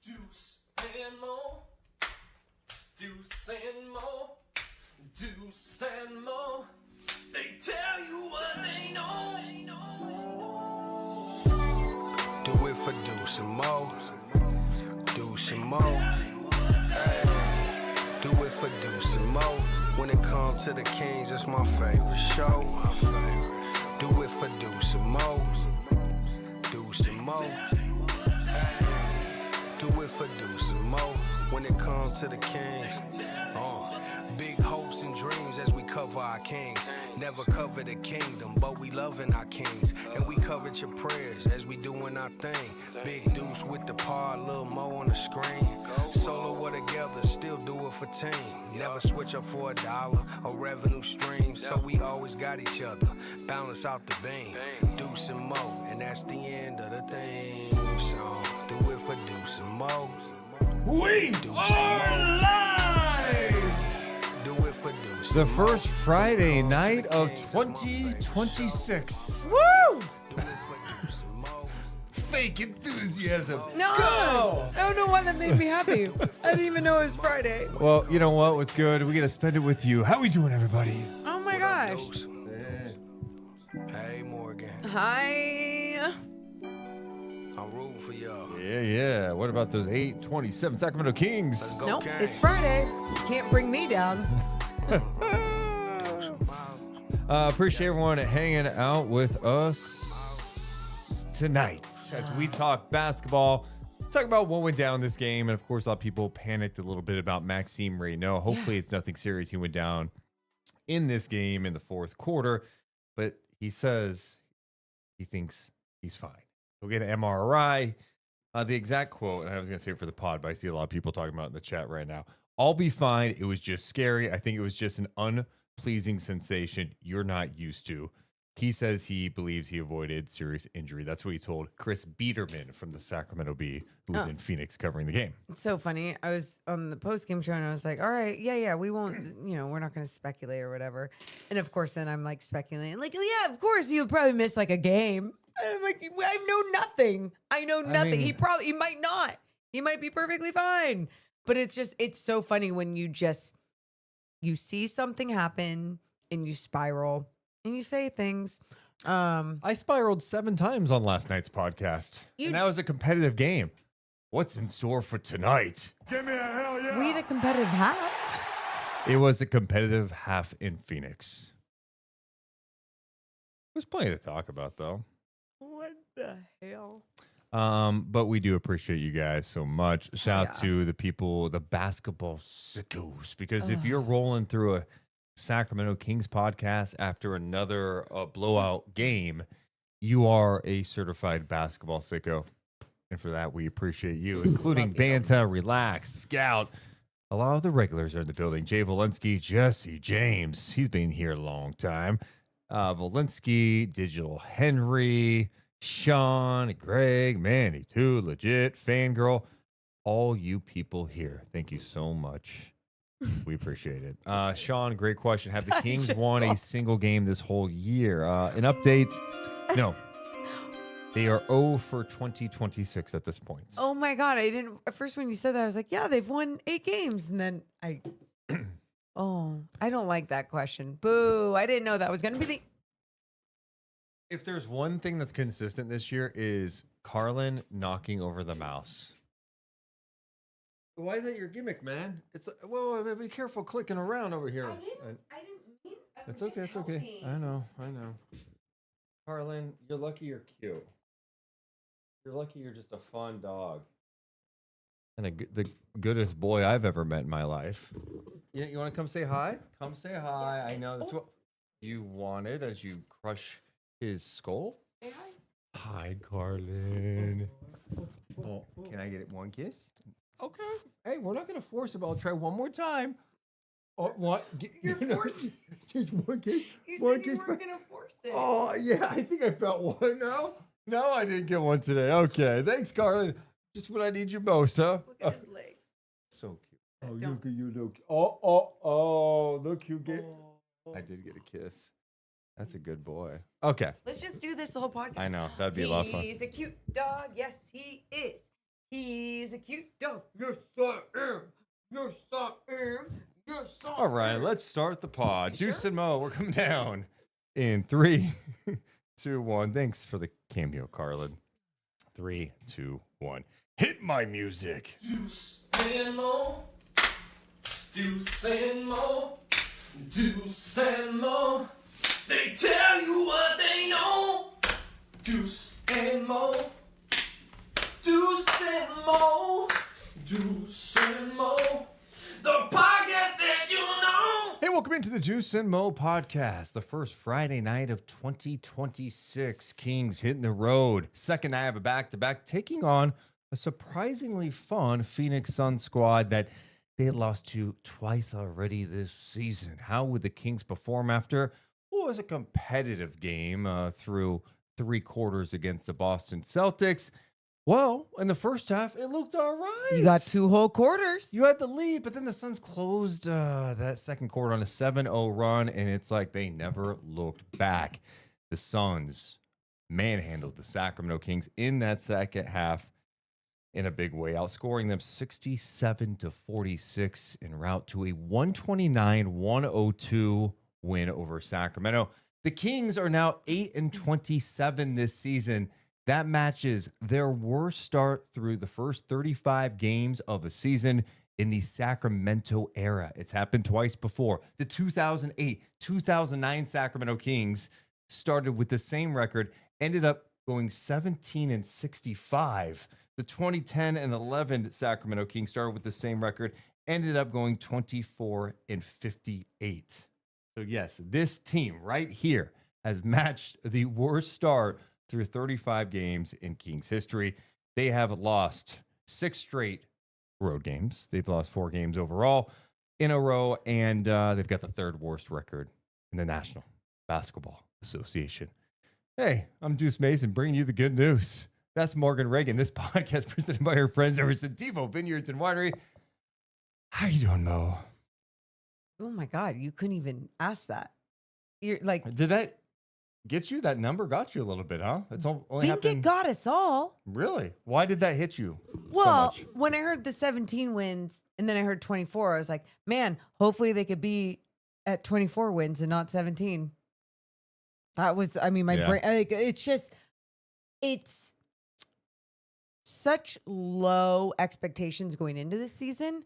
Deuce and more. Deuce and more. Deuce and more. They tell you what they know. Do it for Deuce and Mo. Deuce and Mo. Hey. Do it for Deuce and Mo. When it comes to the Kings, it's my favorite show. Do it for Deuce and Mo. Deuce and Mo. Hey. Do it for Deuce and Mo. When it comes to the Kings. Big hopes and dreams as we cover our kings. Never cover the kingdom, but we loving our kings. And we covered your prayers as we doing our thing. Big Deuce with the par, Lil Mo on the screen. Solo or together, still do it for team. Never switch up for $1 or revenue stream. So we always got each other, balance out the beam. Deuce and Mo, and that's the end of the theme song. Do it for Deuce and Mo. We are live! The first Friday night of 2026. Woo! Fake enthusiasm. No! I don't know why that made me happy. I didn't even know it was Friday. Well, you know what? What's good? We get to spend it with you. How we doing, everybody? Oh my gosh. Hey, Morgan. Hi. I'm rooting for y'all. Yeah. What about those 8-27 Sacramento Kings? Nope, it's Friday. You can't bring me down. Appreciate everyone hanging out with us tonight as we talk basketball, talk about what went down this game, and of course a lot of people panicked a little bit about Maxime Raynaud. Hopefully it's nothing serious. He went down in this game in the fourth quarter, but he says he thinks he's fine. He'll get an MRI. The exact quote, and I was going to say it for the pod, but I see a lot of people talking about it in the chat right now. I'll be fine. It was just scary. I think it was just an unpleasing sensation you're not used to. He says he believes he avoided serious injury. That's what he told Chris Biederman from the Sacramento Bee, who was in Phoenix covering the game. It's so funny. I was on the post-game show and I was like, all right, yeah, we won't, we're not going to speculate or whatever. And of course, then I'm like speculating, like, yeah, of course, he'll probably miss like a game. And I'm like, I know nothing. I know nothing. mean, He might not. He might be perfectly fine. But it's so funny when you see something happen and you spiral and you say things. I spiraled 7 times on last night's podcast, and that was a competitive game. What's in store for tonight? Give me a hell yeah. We had a competitive half. It was a competitive half in Phoenix. There's plenty to talk about, though. What the hell? But we do appreciate you guys so much. Shout out to the people, the basketball sickos, because if you're rolling through a Sacramento Kings podcast after another blowout game, you are a certified basketball sicko. And for that, we appreciate you, including Banta, Relax, Scout. A lot of the regulars are in the building. Jay Volensky, Jesse James. He's been here a long time. Volensky, Digital Henry, Sean, Greg, Manny, too, legit, Fangirl, all you people here. Thank you so much. We appreciate it. Sean, great question. Have the Kings won a single game this whole year? An update? No. They are 0 for 2026 at this point. Oh my God. At first when you said that, I was like, yeah, they've won 8 games. And then I don't like that question. Boo. I didn't know that was going to be the. If there's one thing that's consistent this year is Carlin knocking over the mouse. Why is that your gimmick, man? It's well, be careful clicking around over here. I didn't mean. It's okay. It's okay. I know. Carlin, you're lucky you're cute. You're lucky you're just a fun dog. And the goodest boy I've ever met in my life. You want to come say hi? Come say hi. I know that's what you wanted as you crush his skull. Say hi. Hi, Carlin. Oh, can I get one kiss? Okay. Hey, we're not going to force it, but I'll try one more time. Oh, what? You're forcing. One kiss. You said you weren't going to force it. Oh, yeah. I think I felt one. No, I didn't get one today. Okay. Thanks, Carlin. Just what I need you most, huh? Look at his legs. So cute. Oh, you look. Oh, look, you get. I did get a kiss. That's a good boy. Okay. Let's just do this the whole podcast. I know. That'd be a lot of fun. He's a cute dog. Yes, he is. He's a cute dog. Yes, I am. Yes, I am. Yes, I All right, am. let's start the pod. You Juice sure? and Mo, we're coming down in 3, 2, 1. Thanks for the cameo, Carlin. 3, 2, 1. Hit my music. Deuce and Mo. Deuce and Mo. Deuce and Mo. They tell you what they know. Deuce and Mo. Deuce and Mo. Deuce and Mo. The podcast that you know. Hey, welcome into the Juice and Mo podcast, the first Friday night of 2026. Kings hitting the road. Second night of a back-to-back, taking on a surprisingly fun Phoenix Suns squad that they had lost to twice already this season. How would the Kings perform after what was a competitive game through 3 quarters against the Boston Celtics? Well, in the first half, it looked all right. You got 2 whole quarters. You had the lead, but then the Suns closed that second quarter on a 7-0 run, and it's like they never looked back. The Suns manhandled the Sacramento Kings in that second half in a big way, outscoring them 67-46 en route to a 129-102 win over Sacramento. The Kings are now 8-27 this season. That matches their worst start through the first 35 games of a season in the Sacramento era. It's happened twice before. The 2008-2009 Sacramento Kings started with the same record, ended up going 17-65. The 2010 and 11 Sacramento Kings started with the same record, ended up going 24-58. So yes, this team right here has matched the worst start through 35 games in Kings history. They have lost 6 straight road games. They've lost 4 games overall in a row, and they've got the 3rd worst record in the National Basketball Association. Hey, I'm Deuce Mason, bringing you the good news. That's Morgan Reagan. This podcast presented by her friends over at Sativo Vineyards and Winery. How you doing, Mo? Oh my God, you couldn't even ask that. You're like, Did that get you? That number got you a little bit, huh? It's only think happened. it got us all. Really? Why did that hit you so Well, much? when I heard the 17 wins and then I heard 24, I was like, man, hopefully they could be at 24 wins and not 17. That was, I mean, my Yeah. brain, like, it's such low expectations going into this season.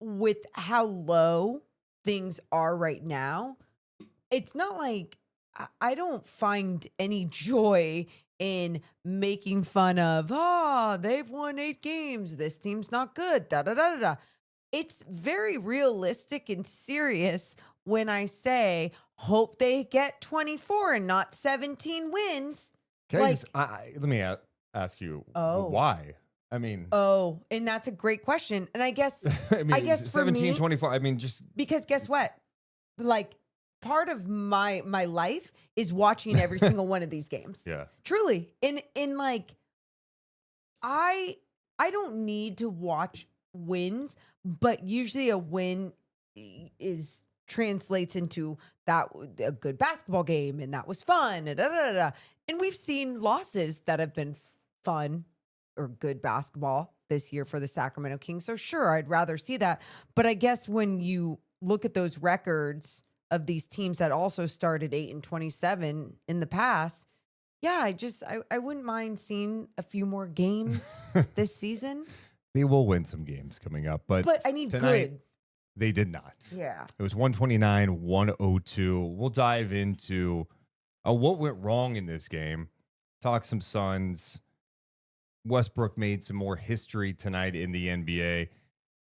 With how low things are right now, it's not like I don't find any joy in making fun of, they've won 8 games. This team's not good. Da da da da da. It's very realistic and serious when I say, hope they get 24 and not 17 wins. Okay, like- let me ask you Oh. why. I mean, Oh, and that's a great question. And I guess I mean, I guess for 17, me- 24. I mean, just because guess what? Like part of my life is watching every single one of these games. yeah. Truly. In like I don't need to watch wins, but usually a win translates into that a good basketball game and that was fun. And, and we've seen losses that have been fun or good basketball this year for the Sacramento Kings. So sure, I'd rather see that. But I guess when you look at those records of these teams that also started 8-27 in the past, yeah, I wouldn't mind seeing a few more games this season. They will win some games coming up, but But I need tonight, good. they did not. Yeah. It was 129-102. We'll dive into what went wrong in this game. Talk some Suns. Westbrook made some more history tonight in the NBA.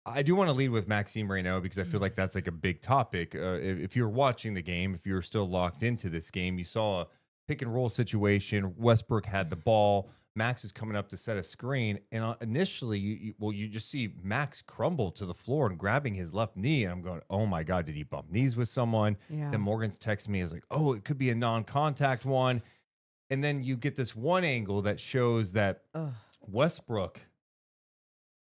I do want to lead with Maxime Raynaud because I feel like that's like a big topic. If you're watching the game, if you're still locked into this game, you saw a pick and roll situation. Westbrook had the ball. Max is coming up to set a screen. And initially, you just see Max crumble to the floor and grabbing his left knee. And I'm going, oh my God, did he bump knees with someone? Yeah. Then Morgan's texting me, is like, oh, it could be a non-contact one. And then you get this one angle that shows that Westbrook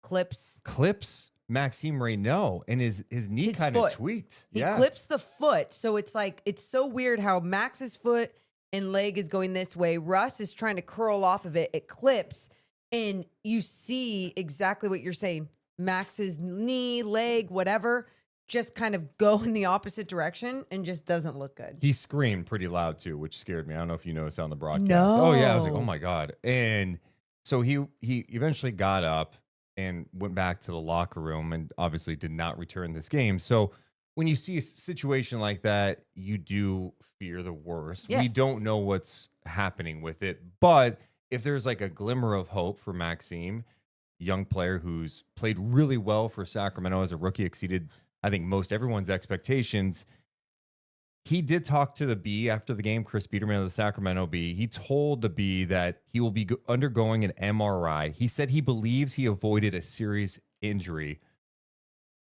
Clips Maxime Raynaud and his knee His kind of foot. tweaked. He clips the foot. So it's like, it's so weird how Max's foot and leg is going this way. Russ is trying to curl off of it. It clips. And you see exactly what you're saying. Max's knee, leg, whatever, just kind of go in the opposite direction and just doesn't look good. He screamed pretty loud too, which scared me. I don't know if you noticed on the broadcast. Oh yeah, I was like, oh my God. And so he eventually got up and went back to the locker room and obviously did not return this game. So when you see a situation like that, you do fear the worst. Yes. We don't know what's happening with it, but if there's like a glimmer of hope for Maxime, young player who's played really well for Sacramento as a rookie, exceeded, I think, most everyone's expectations. He did talk to the B after the game, Chris Biederman of the Sacramento Bee. He told the B that he will be undergoing an MRI. He said he believes he avoided a serious injury.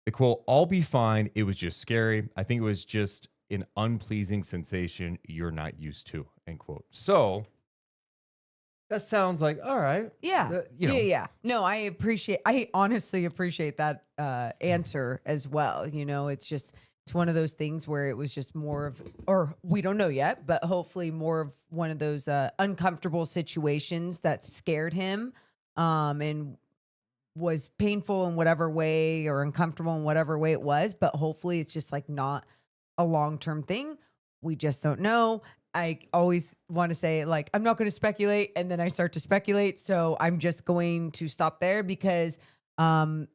The quote, "I'll be fine. It was just scary. I think it was just an unpleasing sensation you're not used to," end quote. So that sounds like, all right. Yeah. Yeah. No, I honestly appreciate that answer as well. You know, it's one of those things where it was just more of, or we don't know yet, but hopefully more of one of those uncomfortable situations that scared him and was painful in whatever way or uncomfortable in whatever way it was. But hopefully it's just like not a long-term thing. We just don't know. I always want to say, like, I'm not going to speculate, and then I start to speculate. So I'm just going to stop there because I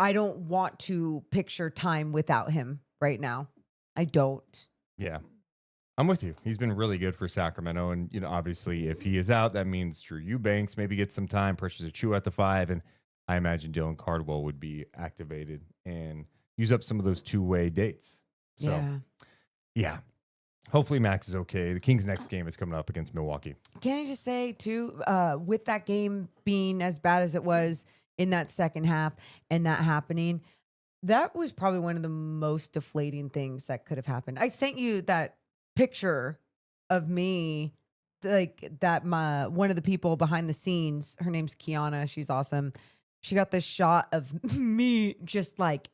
don't want to picture time without him right now. I don't. Yeah, I'm with you. He's been really good for Sacramento. And, you know, obviously, if he is out, that means Drew Eubanks maybe gets some time, Precious Achiuwa at the 5. And I imagine Dylan Cardwell would be activated and use up some of those two-way dates. So, yeah. Hopefully Max is okay. The Kings' next game is coming up against Milwaukee. Can I just say, too, with that game being as bad as it was in that second half and that happening, that was probably one of the most deflating things that could have happened. I sent you that picture of me, like that one of the people behind the scenes, her name's Kiana. She's awesome. She got this shot of me just like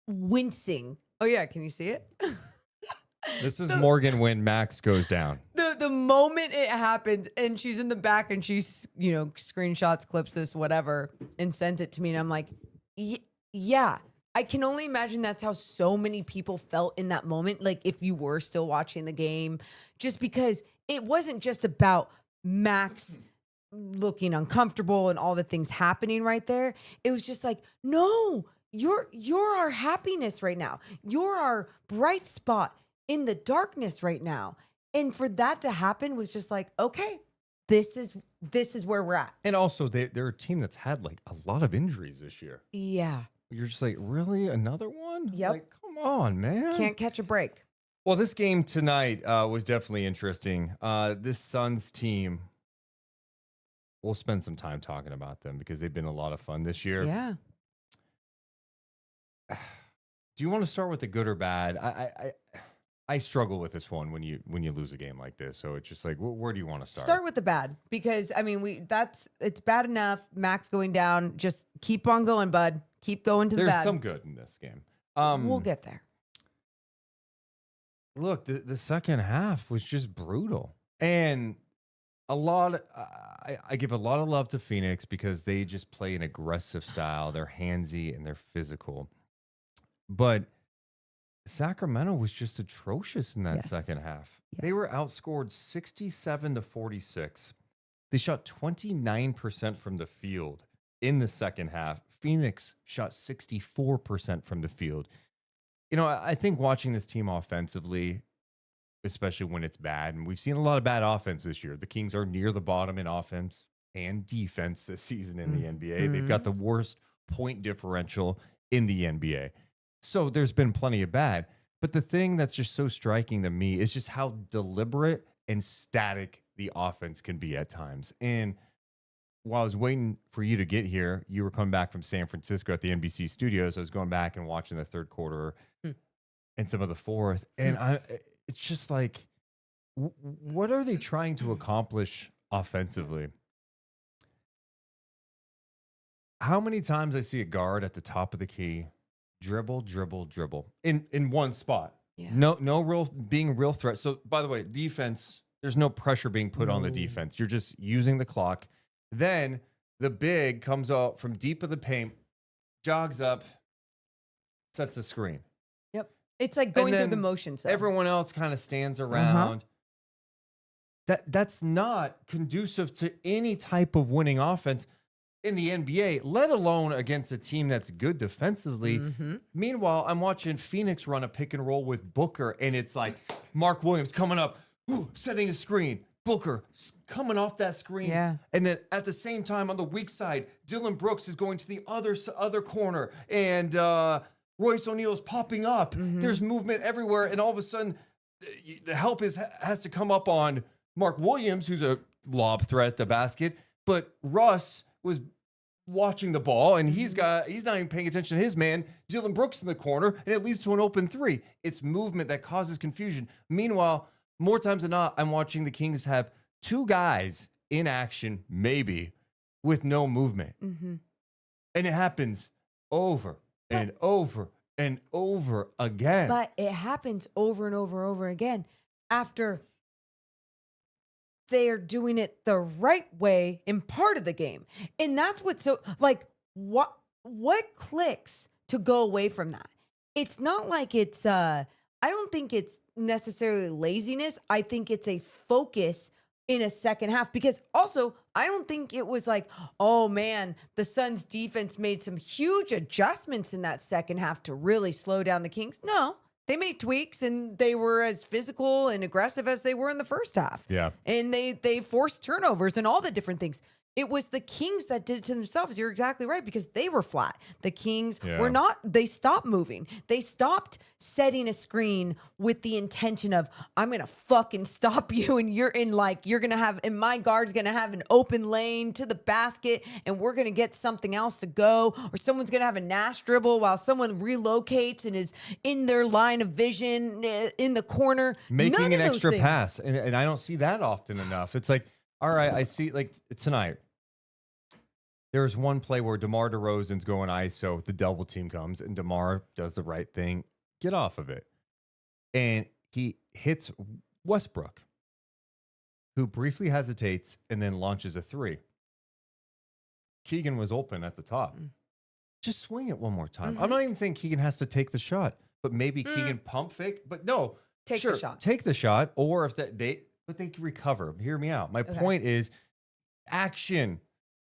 wincing. Oh, yeah. Can you see it? This is Morgan when Max goes down. The moment it happened and she's in the back and she's, you know, screenshots, clips this, whatever, and sent it to me. And I'm like, yeah, I can only imagine that's how so many people felt in that moment. Like if you were still watching the game, just because it wasn't just about Max looking uncomfortable and all the things happening right there. It was just like, no, you're our happiness right now. You're our bright spot in the darkness right now. And for that to happen was just like, okay, this is where we're at. And also they're a team that's had like a lot of injuries this year. Yeah. You're just like, really? Another one? Yep. Like, come on, man. Can't catch a break. Well, this game tonight was definitely interesting. This Suns team, we'll spend some time talking about them because they've been a lot of fun this year. Yeah. Do you want to start with the good or bad? I struggle with this one when you lose a game like this. So it's just like, where do you want to start? Start with the bad because I mean it's bad enough. Max going down. Just keep on going, bud. Keep going to the bad. There's some good in this game. We'll get there. Look, the second half was just brutal, and I give a lot of love to Phoenix because they just play an aggressive style. They're handsy and they're physical, but Sacramento was just atrocious in that second half. Yes. They were outscored 67-46. They shot 29% from the field in the second half. Phoenix shot 64% from the field. You know, I think watching this team offensively, especially when it's bad, and we've seen a lot of bad offense this year. The Kings are near the bottom in offense and defense this season in the NBA. They've got the worst point differential in the NBA. So there's been plenty of bad. But the thing that's just so striking to me is just how deliberate and static the offense can be at times. And while I was waiting for you to get here, you were coming back from San Francisco at the NBC studios. I was going back and watching the third quarter and some of the fourth. And it's just like, what are they trying to accomplish offensively? How many times I see a guard at the top of the key dribble in one spot. Yeah. No real being real threat. So by the way, defense, there's no pressure being put on the defense. You're just using the clock. Then the big comes out from deep of the paint, jogs up, sets a screen. Yep. It's like going through the motions. Though. Everyone else kind of stands around. That's not conducive to any type of winning offense in the NBA, let alone against a team that's good defensively. Meanwhile, I'm watching Phoenix run a pick and roll with Booker, and it's like Mark Williams coming up, setting a screen. Booker coming off that screen. Yeah. And then at the same time, on the weak side, Dylan Brooks is going to the other corner, and Royce O'Neal is popping up. There's movement everywhere, and all of a sudden, the help has to come up on Mark Williams, who's a lob threat at the basket, but Russ was watching the ball, and he's not even paying attention to his man, Dylan Brooks, in the corner, and it leads to an open three. It's movement that causes confusion. Meanwhile, more times than not, I'm watching the Kings have two guys in action, maybe, with no movement. And it happens over and over and over again. But it happens over and over and over again after they're doing it the right way in part of the game. And that's what, so like, what clicks to go away from that? It's not like it's, I don't think it's necessarily laziness. I think it's a focus in a second half, because also I don't think it was like, oh man, the Suns defense made some huge adjustments in that second half to really slow down the Kings. No, they made tweaks, and they were as physical and aggressive as they were in the first half. Yeah. And they forced turnovers and all the different things. It was the Kings that did it to themselves. You're exactly right, because they were flat. The Kings were not, they stopped moving. They stopped setting a screen with the intention of, I'm going to fucking stop you, and you're going to have, and my guard's going to have an open lane to the basket, and we're going to get something else to go, or someone's going to have a Nash dribble while someone relocates and is in their line of vision in the corner. Making an extra pass. And I don't see that often enough. It's like, all right, I see, like tonight, there's one play where DeMar DeRozan's going ISO, the double team comes, and DeMar does the right thing, get off of it. And he hits Westbrook, who briefly hesitates and then launches a three. Keegan was open at the top. Just swing it one more time. I'm not even saying Keegan has to take the shot, but maybe Keegan pump fake. But no, Take the shot. Take the shot, or if they can recover. Hear me out. My point is, action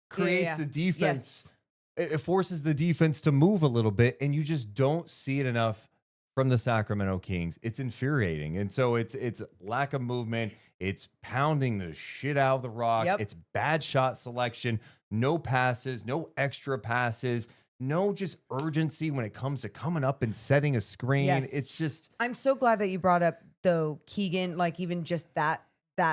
creates the defense. It forces the defense to move a little bit, and you just don't see it enough from the Sacramento Kings. It's infuriating. And so it's lack of movement. It's pounding the shit out of the rock. It's bad shot selection, no passes, no extra passes, no just urgency when it comes to coming up and setting a screen. It's just, I'm so glad that you brought up, though, Keegan, like even just that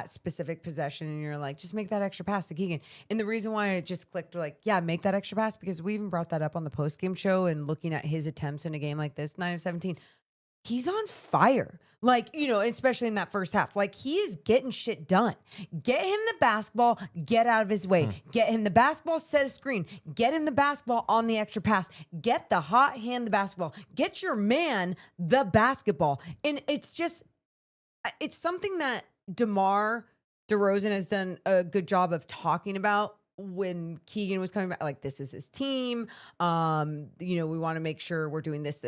specific possession, and you're like, just make that extra pass to Keegan. And the reason why it just clicked, like, yeah, make that extra pass, because we even brought that up on the post-game show, and looking at his attempts in a game like this, 9 of 17, he's on fire. Like, you know, especially in that first half, like he is getting shit done. Get him the basketball, get out of his way. Get him the basketball, set a screen. Get him the basketball on the extra pass. Get the hot hand the basketball. Get your man the basketball. And it's just, it's something that DeMar DeRozan has done a good job of talking about when Keegan was coming back. Like, this is his team. You know, we want to make sure we're doing this.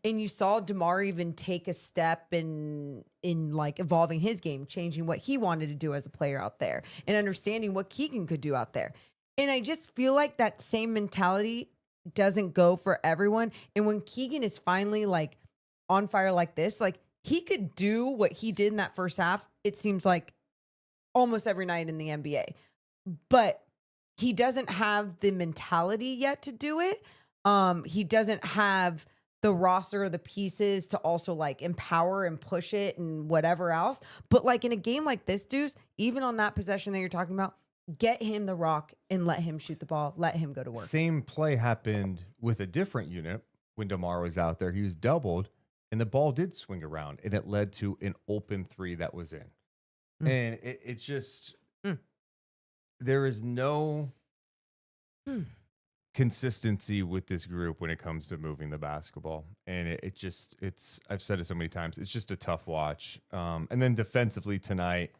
And you saw DeMar even take a step in like evolving his game, changing what he wanted to do as a player out there, and understanding what Keegan could do out there. And I just feel like that same mentality doesn't go for everyone. And when Keegan is finally like on fire like this, like he could do what he did in that first half, it seems like almost every night in the NBA. But he doesn't have the mentality yet to do it. He doesn't have the roster or the pieces to also like empower and push it and whatever else. But like in a game like this, Deuce, even on that possession that you're talking about, get him the rock and let him shoot the ball. Let him go to work. Same play happened with a different unit when DeMar was out there. He was doubled, and the ball did swing around, and it led to an open three that was in. And it's just, there is no consistency with this group when it comes to moving the basketball. And it's, I've said it so many times, it's just a tough watch. And then defensively tonight,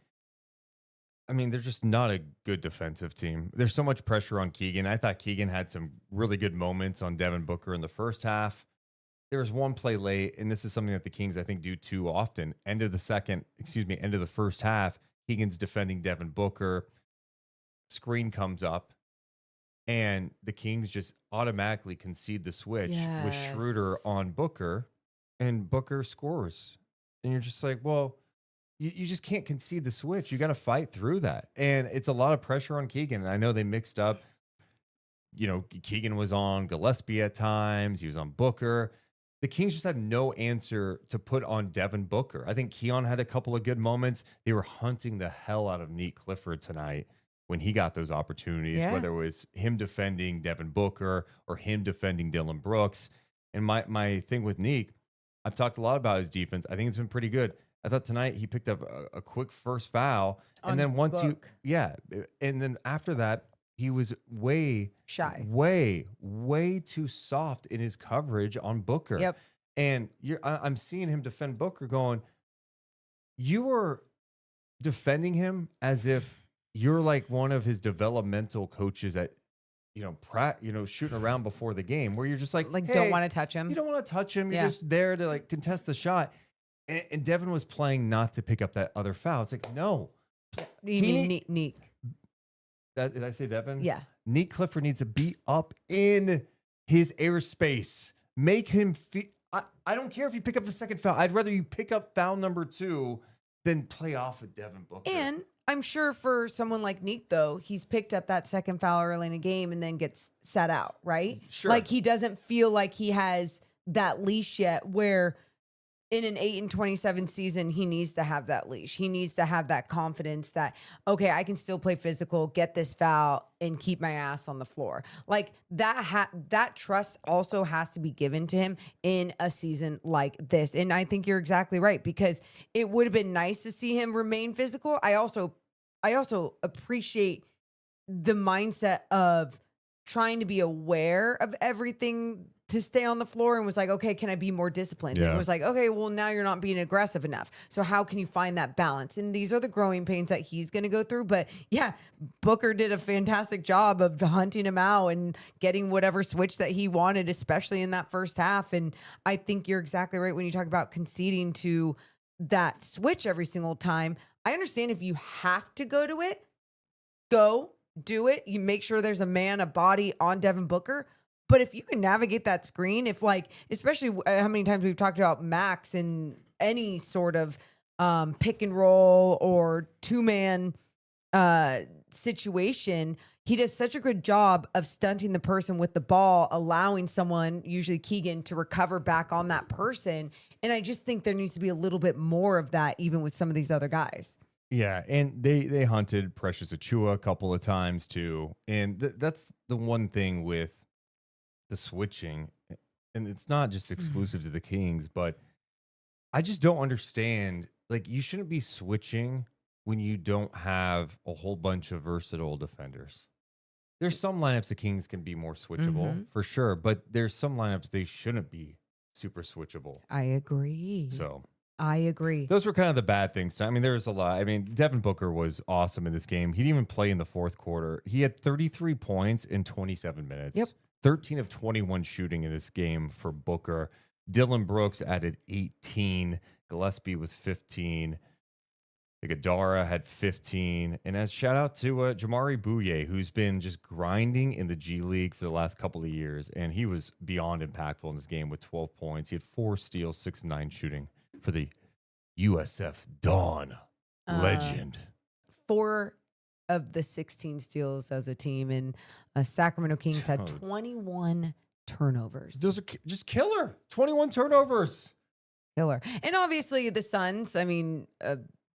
I mean, they're just not a good defensive team. There's so much pressure on Keegan. I thought Keegan had some really good moments on Devin Booker in the first half. There was one play late, and this is something that the Kings, I think, do too often. End of the first half, Keegan's defending Devin Booker. Screen comes up, and the Kings just automatically concede the switch with Schroeder on Booker, and Booker scores. And you're just like, well, you just can't concede the switch. You got to fight through that. And it's a lot of pressure on Keegan. And I know they mixed up. Keegan was on Gillespie at times. He was on Booker. The Kings just had no answer to put on Devin Booker. I think Keon had a couple of good moments. They were hunting the hell out of Neek Clifford tonight when he got those opportunities, whether it was him defending Devin Booker or him defending Dylan Brooks. And my thing with Neek, I've talked a lot about his defense. I think it's been pretty good. I thought tonight he picked up a quick first foul. And then and then after that, he was way shy, way too soft in his coverage on Booker. Yep. And I'm seeing him defend Booker going, you are defending him as if you're like one of his developmental coaches at, shooting around before the game, where you're just like, hey, don't want to touch him. You don't want to touch him. You're just there to like contest the shot. And Devin was playing not to pick up that other foul. It's like, no. You mean Neek? Did I say Devin? Yeah. Neek Clifford needs to be up in his airspace. Make him feel. I don't care if you pick up the second foul. I'd rather you pick up foul number 2 than play off of Devin Booker. And I'm sure for someone like Neek, though, he's picked up that second foul early in a game and then gets set out, right? Sure. Like he doesn't feel like he has that leash yet where in an 8-27 season, he needs to have that leash. He needs to have that confidence that, okay, I can still play physical, get this foul, and keep my ass on the floor. Like that trust also has to be given to him in a season like this. And I think you're exactly right, because it would have been nice to see him remain physical. I also appreciate the mindset of trying to be aware of everything to stay on the floor, and was like, okay, can I be more disciplined? Yeah. It was like, okay, well, now you're not being aggressive enough. So how can you find that balance? And these are the growing pains that he's going to go through. But yeah, Booker did a fantastic job of hunting him out and getting whatever switch that he wanted, especially in that first half. And I think you're exactly right when you talk about conceding to that switch every single time. I understand if you have to go to it, go do it. You make sure there's a body on Devin Booker. But if you can navigate that screen, especially how many times we've talked about Max in any sort of pick and roll or 2-man situation, he does such a good job of stunting the person with the ball, allowing someone, usually Keegan, to recover back on that person. And I just think there needs to be a little bit more of that, even with some of these other guys. Yeah, and they hunted Precious Achua a couple of times too. And that's the one thing with the switching, and it's not just exclusive to the Kings, but I just don't understand. Like, you shouldn't be switching when you don't have a whole bunch of versatile defenders. There's some lineups the Kings can be more switchable for sure, but there's some lineups they shouldn't be super switchable. I agree. So I agree. those were kind of the bad things. I mean, there was a lot. I mean, Devin Booker was awesome in this game. He didn't even play in the fourth quarter. He had 33 points in 27 minutes. Yep. 13 of 21 shooting in this game for Booker. Dylan Brooks added 18. Gillespie with 15. Iguodala had 15. And as shout out to Jamari Bouye, who's been just grinding in the G League for the last couple of years. And he was beyond impactful in this game with 12 points. He had 4 steals, 6 of 9 shooting for the USF Dawn legend. 4 of the 16 steals as a team, and Sacramento Kings had 21 turnovers. Those are just killer. 21 turnovers. Killer. And obviously the Suns, I mean,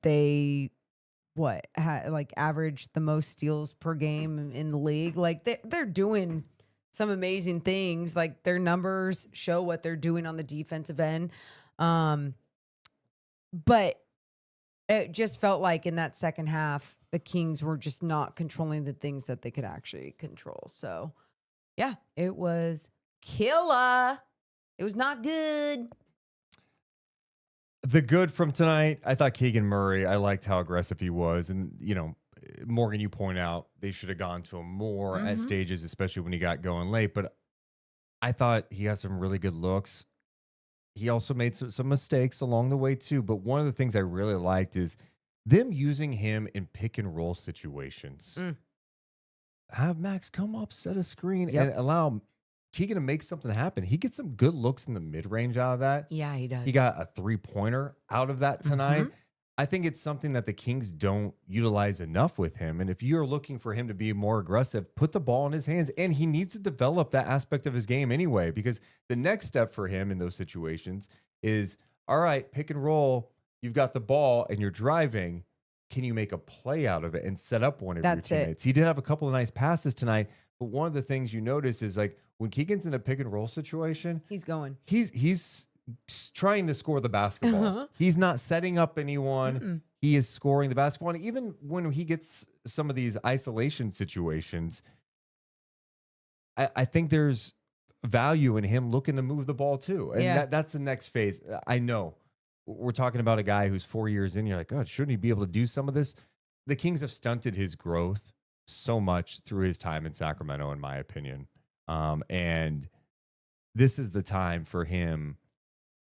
they averaged the most steals per game in the league. Like they're doing some amazing things. Like their numbers show what they're doing on the defensive end. But it just felt like in that second half, the Kings were just not controlling the things that they could actually control. So, yeah, it was killer. It was not good. The good from tonight, I thought Keegan Murray, I liked how aggressive he was. And, Morgan, you point out they should have gone to him more at stages, especially when he got going late. But I thought he had some really good looks. He also made some mistakes along the way too. But one of the things I really liked is them using him in pick and roll situations. Have Max come up, set a screen, and allow Keegan to make something happen. He gets some good looks in the mid-range out of that. Yeah, he does. He got a three-pointer out of that tonight. I think it's something that the Kings don't utilize enough with him. And if you're looking for him to be more aggressive, put the ball in his hands. And he needs to develop that aspect of his game anyway, because the next step for him in those situations is, all right, pick and roll. You've got the ball and you're driving. Can you make a play out of it and set up one of your teammates? He did have a couple of nice passes tonight. But one of the things you notice is like when Keegan's in a pick and roll situation, he's going. He's trying to score the basketball. He's not setting up anyone. He is scoring the basketball. And even when he gets some of these isolation situations, I think there's value in him looking to move the ball too. And that's the next phase. I know we're talking about a guy who's 4 years in. You're like, God, shouldn't he be able to do some of this? The Kings have stunted his growth so much through his time in Sacramento, in my opinion. And this is the time for him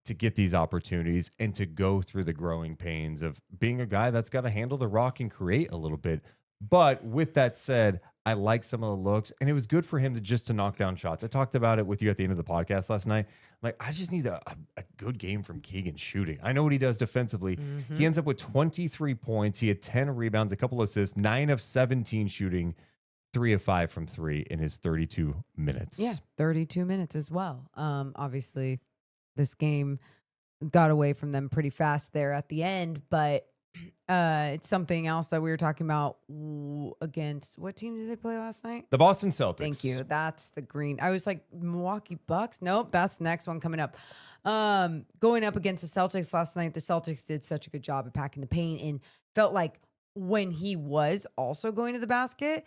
to get these opportunities and to go through the growing pains of being a guy that's got to handle the rock and create a little bit. But with that said, I like some of the looks, and it was good for him to knock down shots. I talked about it with you at the end of the podcast last night. I'm like, I just need a good game from Keegan shooting. I know what he does defensively. He ends up with 23 points. He had 10 rebounds, a couple assists, 9 of 17 shooting, 3 of 5 from 3 in his 32 minutes. Yeah, 32 minutes as well. Obviously, this game got away from them pretty fast there at the end, but it's something else that we were talking about against what team did they play last night? The Boston Celtics. Thank you. That's the green. I was like, Milwaukee Bucks. Nope, that's the next one coming up. Going up against the Celtics last night, the Celtics did such a good job of packing the paint, and felt like when he was also going to the basket,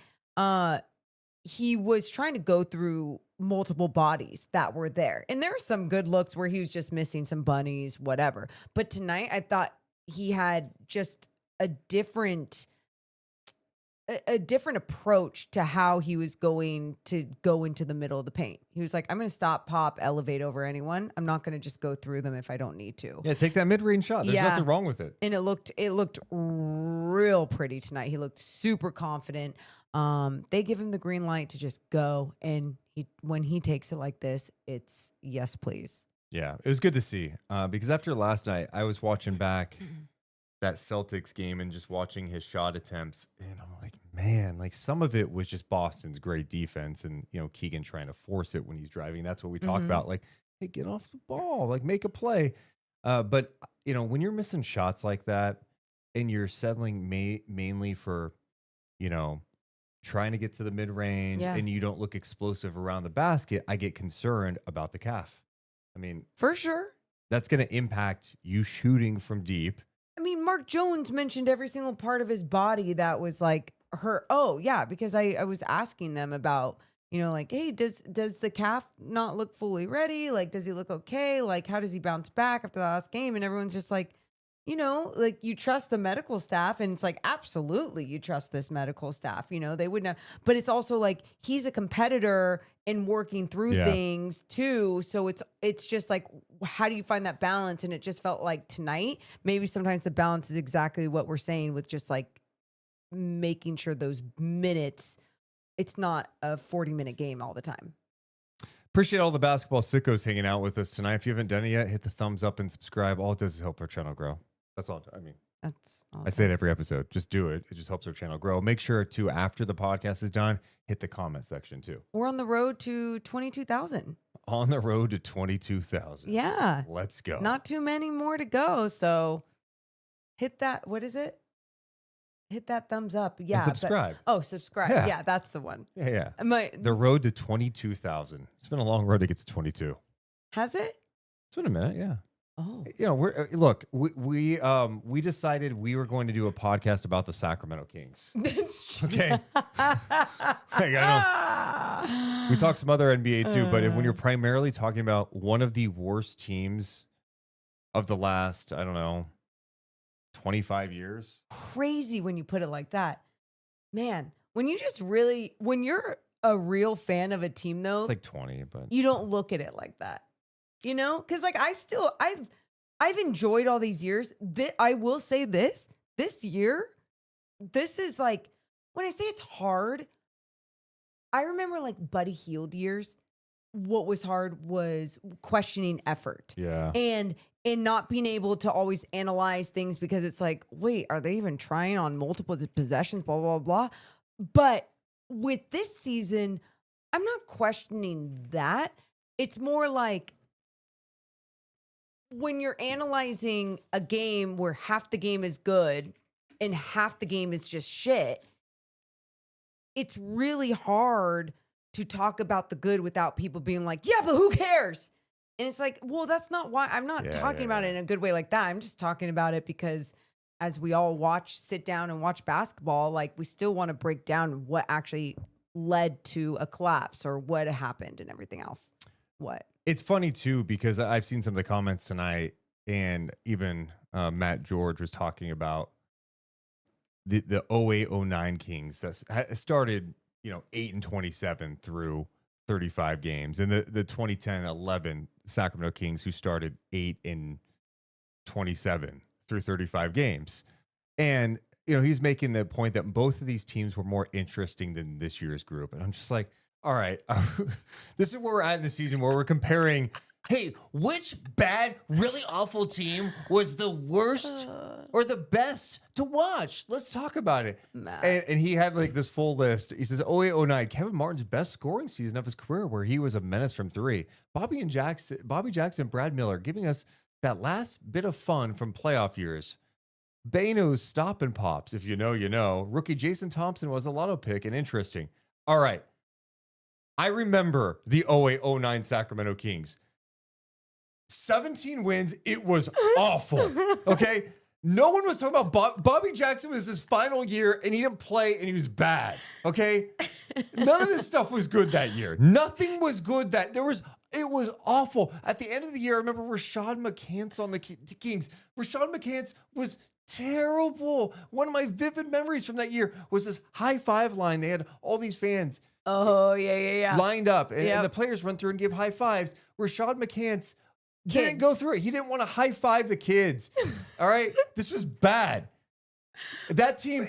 he was trying to go through multiple bodies that were there. And there were some good looks where he was just missing some bunnies, whatever. But tonight I thought he had just a different approach to how he was going to go into the middle of the paint. He was like, I'm going to stop, pop, elevate over anyone. I'm not going to just go through them if I don't need to. Yeah, take that mid-range shot. There's nothing wrong with it. And it looked real pretty tonight. He looked super confident. They give him the green light to just go. And when he takes it like this, it's yes, please. Yeah, it was good to see because after last night, I was watching back that Celtics game and just watching his shot attempts. And I'm like, man, like some of it was just Boston's great defense and, Keegan trying to force it when he's driving. That's what we talk about. Like, hey, get off the ball, like make a play. But, when you're missing shots like that and you're settling mainly for, trying to get to the mid range and you don't look explosive around the basket, I get concerned about the calf. I mean, for sure, that's going to impact you shooting from deep. I mean, Mark Jones mentioned every single part of his body that was like hurt. Oh, yeah, because I was asking them about, like, hey, does the calf not look fully ready? Like, does he look okay? Like, how does he bounce back after the last game? And everyone's just like, like you trust the medical staff. And it's like, absolutely, you trust this medical staff. They wouldn't have. But it's also like he's a competitor and working through things too. So it's just like, how do you find that balance? And it just felt like tonight, maybe sometimes the balance is exactly what we're saying with just like making sure those minutes, it's not a 40-minute game all the time. Appreciate all the basketball sickos hanging out with us tonight. If you haven't done it yet, hit the thumbs up and subscribe. All it does is help our channel grow. That's all. That's all I say it every episode. Just do it. It just helps our channel grow. Make sure to, after the podcast is done, hit the comment section too. We're on the road to 22,000. On the road to 22,000. Yeah. Let's go. Not too many more to go. So hit that. What is it? Hit that thumbs up. Yeah. And subscribe. Subscribe. Yeah, that's the one. Yeah. The road to 22,000. It's been a long road to get to 22. Has it? It's been a minute. Yeah. Oh. We decided we were going to do a podcast about the Sacramento Kings. That's true. Okay. We talk some other NBA too, but when you're primarily talking about one of the worst teams of the last, 25 years. Crazy when you put it like that. Man, when you're a real fan of a team, though, It's like 20, but you don't look at it like that, Because like I've enjoyed all these years. I will say this year, this is like when I say it's hard. I remember like Buddy Hield years. What was hard was questioning effort. yeah. And not being able to always analyze things because it's like, wait, are they even trying on multiple possessions, blah, blah, blah. But with this season, I'm not questioning that. It's more like when you're analyzing a game where half the game is good and half the game is just shit, it's really hard to talk about the good without people being like, yeah, but who cares? And it's like, well, that's not why I'm not talking about it in a good way like that. I'm just talking about it because as we all sit down and watch basketball, like we still want to break down what actually led to a collapse or what happened and everything else. What? It's funny too, because I've seen some of the comments tonight, and even Matt George was talking about the 08-09 Kings that started, 8-27 through 35 games, and the 2010-11 Sacramento Kings who started 8-27 through 35 games. And he's making the point that both of these teams were more interesting than this year's group. And I'm just like, all right, this is where we're at in the season, where we're comparing, hey, which bad, really awful team was the worst or the best to watch? Let's talk about it. And he had like this full list. He says 08-09, Kevin Martin's best scoring season of his career, where he was a menace from three. Bobby Jackson, Brad Miller, giving us that last bit of fun from playoff years. Bano's stop and pops, if you know, you know. Rookie Jason Thompson was a lotto pick and interesting. All right. I remember the 08-09 Sacramento Kings. 17 wins. It was awful. Okay. No one was talking about Bobby Jackson was his final year and he didn't play and he was bad. Okay. None of this stuff was good that year. Nothing was good it was awful. At the end of the year, I remember Rashad McCants on the Kings. Rashad McCants was terrible. One of my vivid memories from that year was this high five line. They had all these fans. Oh, yeah. Lined up. And the players run through and give high fives. Rashad McCants didn't go through it. He didn't want to high five the kids. All right. This was bad. That team,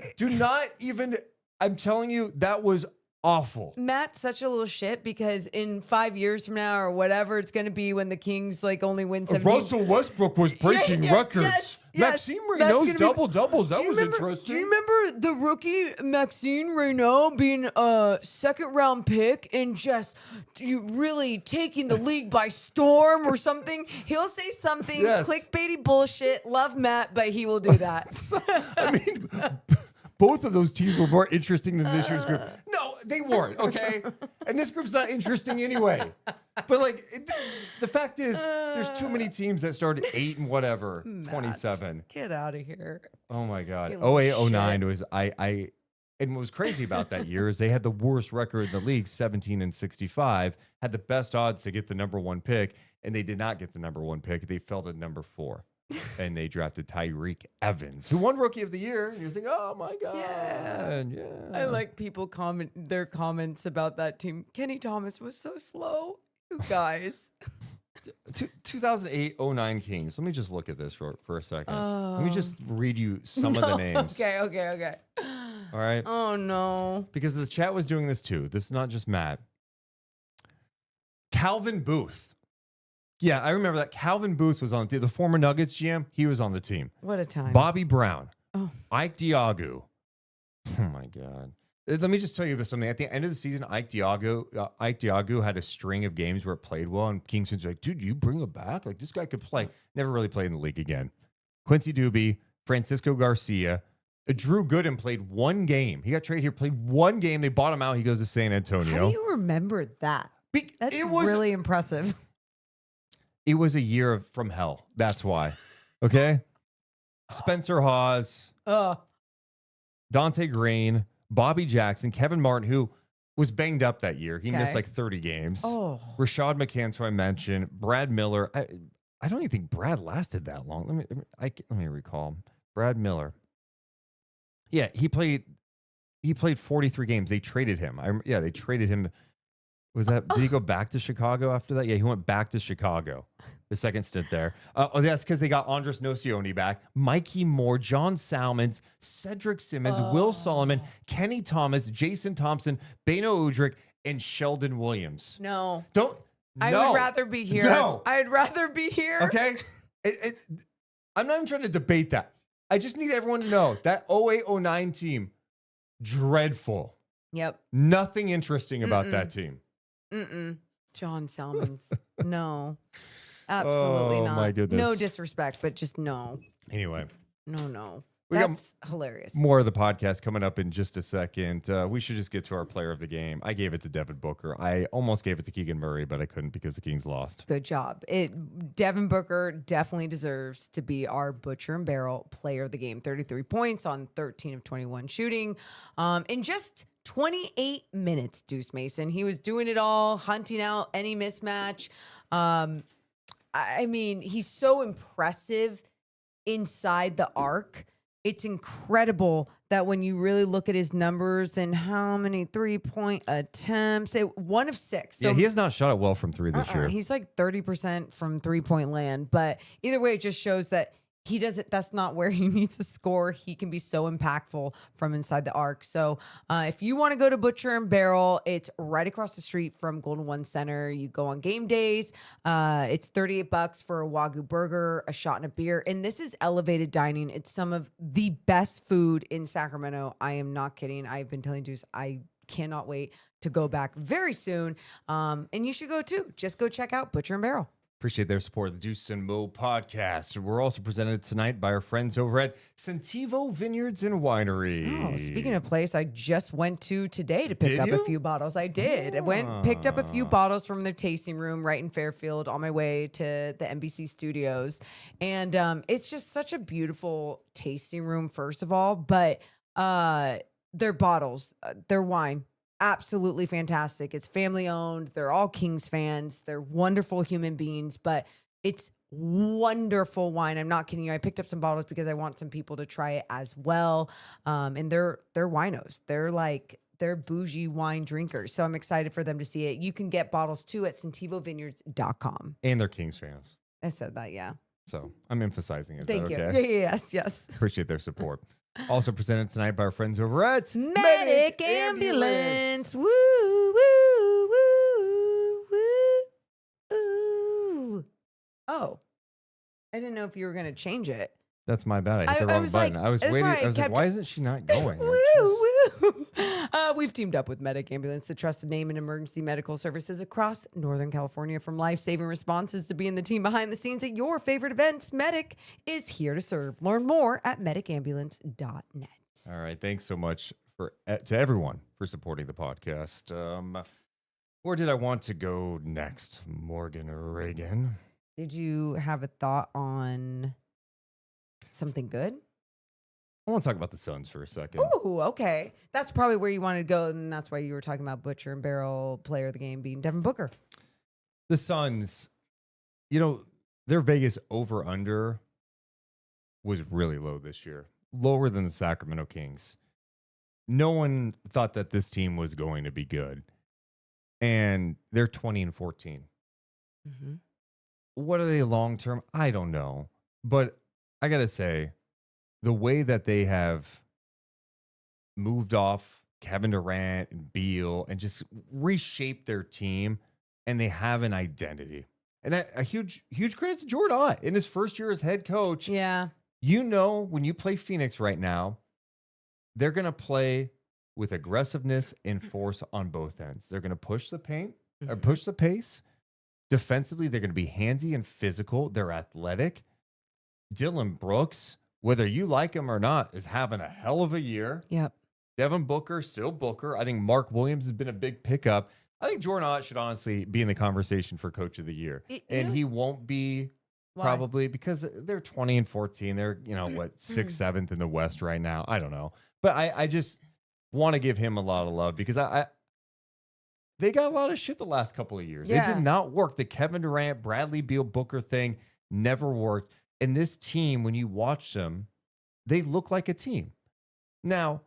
I'm telling you, that was awful. Matt's such a little shit because in 5 years from now or whatever it's going to be when the Kings like only win 17. Russell Westbrook was breaking records. Yes. Maxime Raynaud's double-doubles. That was interesting. Do you remember the rookie Maxime Raynaud being a second-round pick and just really taking the league by storm or something? He'll say something clickbaity bullshit. Love Matt, but he will do that. I mean, both of those teams were more interesting than this year's group. No, they weren't, okay? And this group's not interesting anyway. But like, the fact is, there's too many teams that started 8 and whatever, Matt, 27. Get out of here. Oh my God. You little 08-09 was, and what was crazy about that year is they had the worst record in the league, 17-65, had the best odds to get the number 1 pick, and they did not get the number 1 pick. They fell to number 4. And they drafted Tyreek Evans, who won Rookie of the Year. And you think, oh my God. Yeah. I like people their comments about that team. Kenny Thomas was so slow. You guys. 2008-09 Kings. Let me just look at this for a second. Let me just read you some of the names. Okay. All right. Oh, no. Because the chat was doing this too. This is not just Matt. Calvin Booth. Yeah, I remember that. Calvin Booth was on the former Nuggets GM. He was on the team. What a time. Bobby Brown. Oh. Ike Diogu. Oh, my God. Let me just tell you about something. At the end of the season, Ike Diogu had a string of games where it played well, and Kingston's like, dude, you bring him back? Like, this guy could play. Never really played in the league again. Quincy Doobie, Francisco Garcia. Drew Gooden played 1 game. He got traded here, played 1 game. They bought him out. He goes to San Antonio. How do you remember that? That's really impressive. It was a year from hell. That's why. Okay? Spencer Hawes, Dante Green, Bobby Jackson, Kevin Martin, who was banged up that year. He missed like 30 games. Oh. Rashad McCants, who I mentioned. Brad Miller. I don't even think Brad lasted that long. Let me recall. Brad Miller. Yeah, he played he played 43 games. They traded him. They traded him. Was that? Did he go back to Chicago after that? Yeah, he went back to Chicago. The second stint there. That's because they got Andres Nocioni back, Mikey Moore, John Salmons, Cedric Simmons, Will Solomon, Kenny Thomas, Jason Thompson, Beno Udrich, and Sheldon Williams. No. I would rather be here. No. I'd rather be here. Okay? I'm not even trying to debate that. I just need everyone to know that 08-09 team, dreadful. Yep. Nothing interesting about that team. John Salmons. No. Absolutely not. My goodness. No disrespect, but just no. Anyway. No. We That's hilarious. More of the podcast coming up in just a second. We should just get to our player of the game. I gave it to Devin Booker. I almost gave it to Keegan Murray, but I couldn't because the Kings lost. Good job. Devin Booker definitely deserves to be our butcher and barrel player of the game. 33 points on 13 of 21 shooting. In just 28 minutes, Deuce Mason. He was doing it all, hunting out any mismatch. I mean, he's so impressive inside the arc. It's incredible that when you really look at his numbers and how many 3-point attempts, 1 of 6. So, yeah, he has not shot it well from three this year. He's like 30% from 3-point land. But either way, it just shows that he doesn't, that's not where he needs to score. He can be so impactful from inside the arc. So if you want to go to Butcher and Barrel, it's right across the street from Golden One Center. You go on game days. It's $38 for a Wagyu burger, a shot and a beer. And this is elevated dining. It's some of the best food in Sacramento. I am not kidding. I've been telling Deuce, I cannot wait to go back very soon. And you should go too. Just go check out Butcher and Barrel. Appreciate their support of the Deuce and Mo podcast. We're also presented tonight by our friends over at Sentivo Vineyards and Winery. Oh, speaking of place, I just went to today to pick up a few bottles. I did. I picked up a few bottles from their tasting room right in Fairfield on my way to the NBC studios. And it's just such a beautiful tasting room, first of all. But their bottles, their wine, absolutely fantastic. It's family owned. They're all Kings fans. They're wonderful human beings, but it's wonderful wine. I'm not kidding you. I picked up some bottles because I want some people to try it as well. And they're winos. They're bougie wine drinkers. So I'm excited for them to see it. You can get bottles too at sentivovineyards.com. And they're Kings fans. I said that, yeah. So I'm emphasizing it. Thank you. Okay? Yes. Appreciate their support. Also presented tonight by our friends over at Medic Ambulance. Woo, woo, woo, woo, woo. Oh, I didn't know if you were going to change it. That's my bad. I hit the wrong button. I was waiting. I was like, why isn't she not going? Woo, woo. We've teamed up with Medic Ambulance, the trusted name in emergency medical services across Northern California. From life-saving responses to being the team behind the scenes at your favorite events, Medic is here to serve. Learn more at medicambulance.net. All right. Thanks so much to everyone for supporting the podcast. Where did I want to go next? Morgan Reagan. Did you have a thought on something good? I want to talk about the Suns for a second. Oh, okay. That's probably where you wanted to go, and that's why you were talking about Butcher and Barrel player of the game being Devin Booker. The Suns, their Vegas over-under was really low this year, lower than the Sacramento Kings. No one thought that this team was going to be good, and they're 20-14. Mm-hmm. What are they long-term? I don't know, but I got to say, the way that they have moved off Kevin Durant and Beal and just reshaped their team, and they have an identity. And a huge credit to Jordan Ott in his first year as head coach. Yeah. When you play Phoenix right now, they're going to play with aggressiveness and force on both ends. They're going to push the paint or push the pace. Defensively, they're going to be handsy and physical. They're athletic. Dylan Brooks, whether you like him or not, is having a hell of a year. Yep. Devin Booker, still Booker. I think Mark Williams has been a big pickup. I think Jordan Ott should honestly be in the conversation for Coach of the Year. He won't be probably because they're 20-14. They're, 6th, 7th in the West right now. I don't know. But I just want to give him a lot of love because they got a lot of shit the last couple of years. Yeah. It did not work. The Kevin Durant, Bradley Beal, Booker thing never worked. And this team, when you watch them, they look like a team. Now,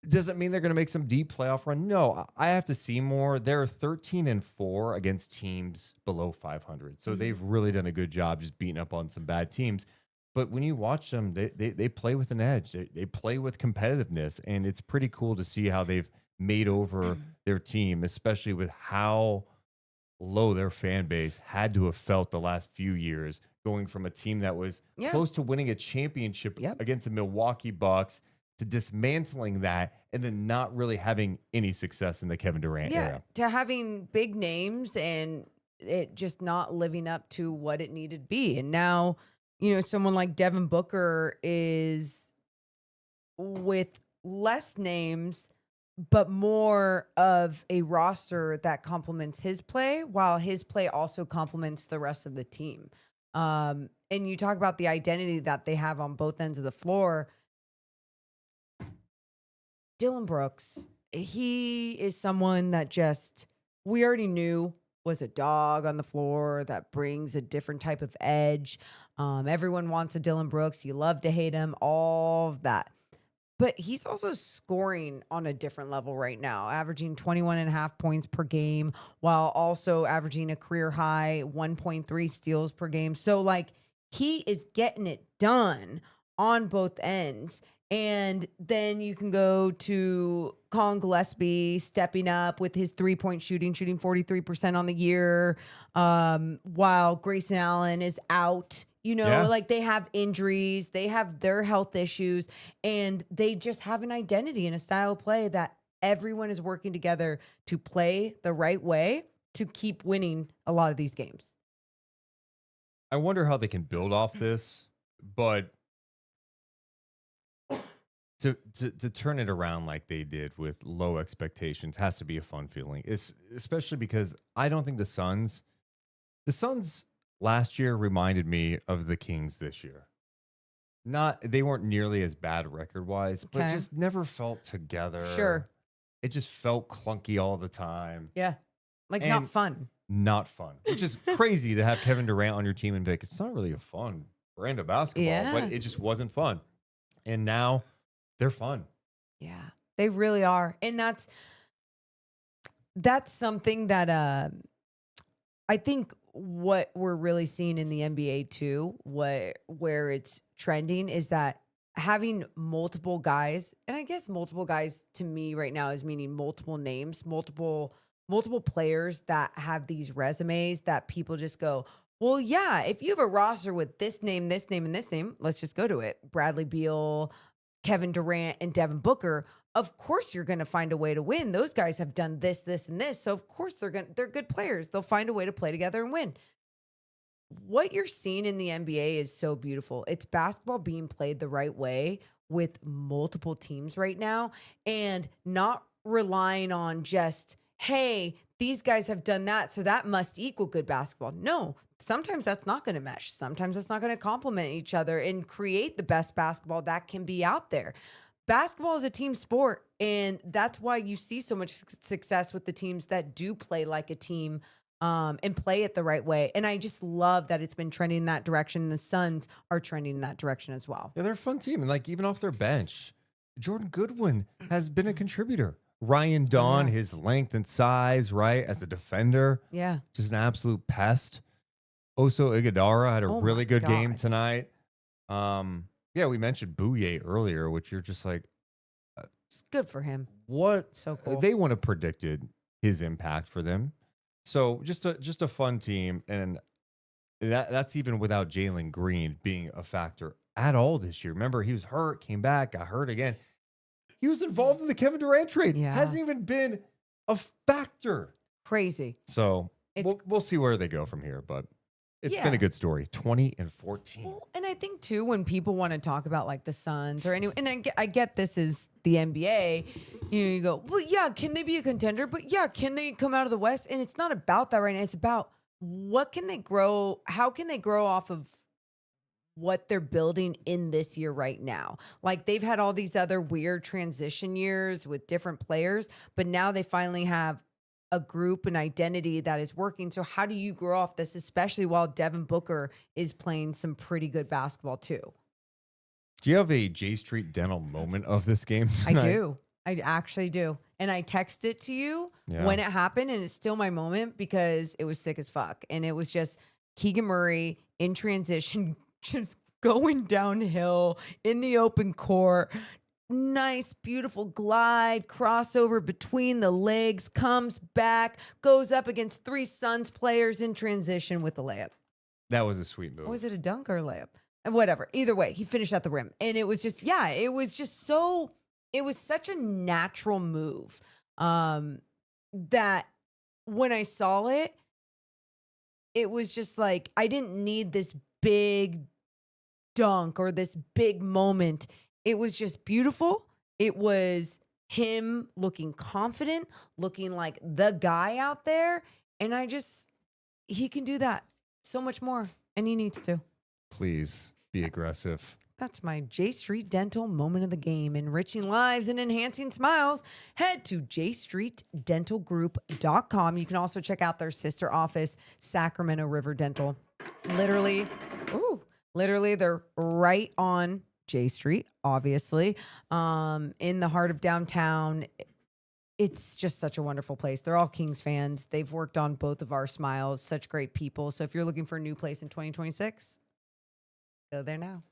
Does it mean they're going to make some deep playoff run? No, I have to see more. They're 13-4 against teams below 500. So they've really done a good job just beating up on some bad teams. But when you watch them, they play with an edge. They play with competitiveness. And it's pretty cool to see how they've made over their team, especially with how low their fan base had to have felt the last few years, going from a team that was close to winning a championship against the Milwaukee Bucks to dismantling that and then not really having any success in the Kevin Durant era. To having big names and it just not living up to what it needed to be. And now, you know, someone like Devin Booker is with less names, but more of a roster that complements his play, while his play also complements the rest of the team. And you talk about the identity that they have on both ends of the floor. Dillon Brooks, he is someone that just, we already knew was a dog on the floor that brings a different type of edge. Everyone wants a Dillon Brooks. You love to hate him, all of that. But he's also scoring on a different level right now, averaging 21.5 points per game, while also averaging a career high 1.3 steals per game. So, like, he is getting it done on both ends. And then you can go to Colin Gillespie stepping up with his 3-point shooting 43% on the year, while Grayson Allen is out. You know, like they have injuries, they have their health issues, and they just have an identity and a style of play that everyone is working together to play the right way to keep winning a lot of these games. I wonder how they can build off this, but to turn it around like they did with low expectations has to be a fun feeling. It's especially because I don't think the Suns last year reminded me of the Kings this year. They weren't nearly as bad record-wise, but just never felt together. Sure. It just felt clunky all the time. Yeah. Like And not fun. Not fun. Which is crazy to have Kevin Durant on your team and be like, it's not really a fun brand of basketball, but it just wasn't fun. And now they're fun. Yeah. They really are. And that's something that I think what we're really seeing in the NBA too, where it's trending, is that having multiple guys, and I guess multiple guys to me right now is meaning multiple names, multiple players that have these resumes that people just go, well, yeah, if you have a roster with this name, and this name, let's just go to it. Bradley Beal, Kevin Durant, and Devin Booker. Of course, you're going to find a way to win. Those guys have done this, this, and this. So, of course, they're good players. They'll find a way to play together and win. What you're seeing in the NBA is so beautiful. It's basketball being played the right way with multiple teams right now, and not relying on just, hey, these guys have done that, so that must equal good basketball. No, sometimes that's not going to mesh. Sometimes that's not going to complement each other and create the best basketball that can be out there. Basketball is a team sport, and that's why you see so much success with the teams that do play like a team and play it the right way. And I just love that it's been trending in that direction, and the Suns are trending in that direction as well. Yeah, they're a fun team. And like even off their bench, Jordan Goodwin has been a contributor. Ryan Dawn, his length and size, right, as a defender. Yeah. Just an absolute pest. Oso Iguodala had a really good game tonight. Yeah, we mentioned Bouye earlier, which you're just like, it's good for him. What? So cool. They wouldn't have predicted his impact for them. So just a fun team, and that's even without Jalen Green being a factor at all this year. Remember, he was hurt, came back, got hurt again. He was involved in the Kevin Durant trade. Yeah. Hasn't even been a factor. Crazy. So we'll see where they go from here, but it's been a good story. 20-14. Well, and I think too, when people want to talk about like the Suns or any, and I get this is the NBA, you go, well, yeah, can they be a contender? But yeah, can they come out of the West? And it's not about that right now. It's about what can they grow? How can they grow off of what they're building in this year right now? Like they've had all these other weird transition years with different players, but now they finally have a group and identity that is working. So how do you grow off this, especially while Devin Booker is playing some pretty good basketball too? Do you have a J Street Dental moment of this game tonight? I do. I actually do. And I text it to you Yeah. when it happened, and it's still my moment because it was sick as fuck. And it was just Keegan Murray in transition, just going downhill in the open court. Nice, beautiful glide, crossover between the legs, comes back, goes up against 3 Suns players in transition with the layup. That was a sweet move. Or was it a dunk or a layup? And whatever. Either way, he finished at the rim. And it was just, it was just so, it was such a natural move that when I saw it, it was just like, I didn't need this big dunk or this big moment. It was just beautiful. It was him looking confident, looking like the guy out there. And he can do that so much more. And he needs to. Please be aggressive. That's my J Street Dental moment of the game. Enriching lives and enhancing smiles. Head to jstreetdentalgroup.com. You can also check out their sister office, Sacramento River Dental. Literally, they're right on J Street, obviously, in the heart of downtown. It's just such a wonderful place. They're all Kings fans. They've worked on both of our smiles. Such great people. So if you're looking for a new place in 2026, go there now.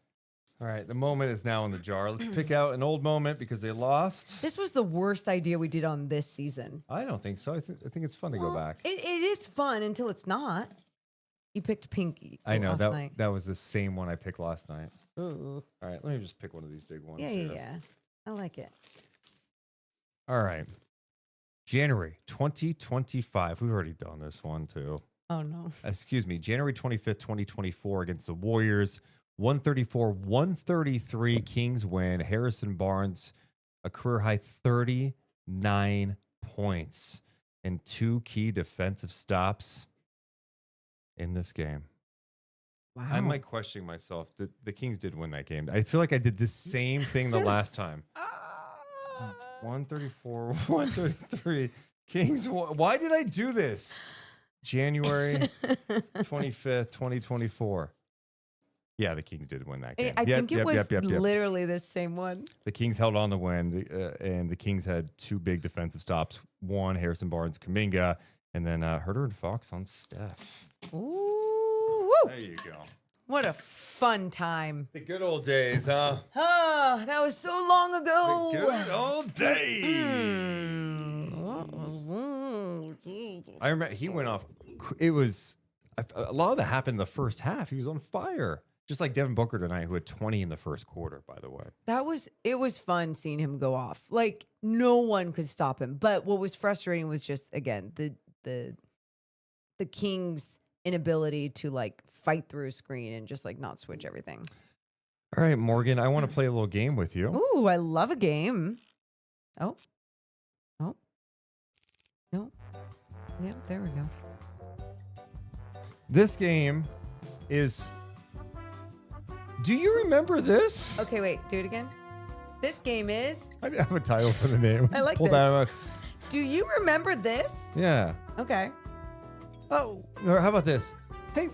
All right, the moment is now in the jar. Let's pick out an old moment because they lost. This was the worst idea we did on this season. I don't think so. I think it's fun to go back. It is fun until it's not. You picked Pinky. I know last night. that was the same one I picked last night. Ooh. All right, let me just pick one of these big ones. Yeah. I like it. All right. January 2025. We've already done this one too. Oh, no. Excuse me. January 25th, 2024 against the Warriors. 134-133 Kings win. Harrison Barnes, a career high 39 points and 2 key defensive stops in this game. Wow. I might question myself. The Kings did win that game. I feel like I did the same thing the last time. 134, 133 Kings. Why did I do this? January 25th, 2024. Yeah, the Kings did win that game. I think it was literally the same one. The Kings held on to win, and the Kings had 2 big defensive stops. One, Harrison Barnes, Kuminga, and then Herter and Fox on Steph. Ooh. There you go. What a fun time. The good old days, huh? Oh, that was so long ago. The good old days. I remember he went off. It was a lot of that happened in the first half. He was on fire. Just like Devin Booker tonight, who had 20 in the first quarter, by the way. It was fun seeing him go off. Like, no one could stop him. But what was frustrating was just, again, the Kings' inability to like fight through a screen and just like not switch everything. All right, Morgan, I want to play a little game with you. Ooh, I love a game. Oh. No. Yep, there we go. This game is... Do you remember this? Okay, wait. Do it again. This game is... I have a title for the name. I like pulled this. That out. Do you remember this? Yeah. Okay. Oh, or how about this? Hey,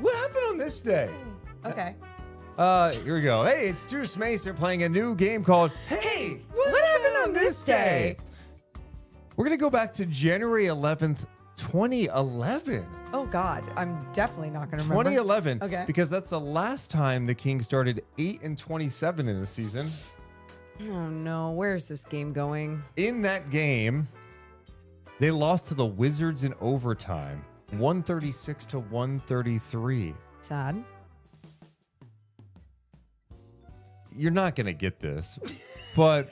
what happened on this day? Okay. Here we go. Hey, it's Deuce Mason playing a new game called Hey, what happened on this day? We're going to go back to January 11th, 2011. Oh, God. I'm definitely not going to remember. 2011. Okay. Because that's the last time the Kings started 8-27 in the season. Oh, no. Where's this game going? In that game, they lost to the Wizards in overtime, 136-133. Sad. You're not going to get this, but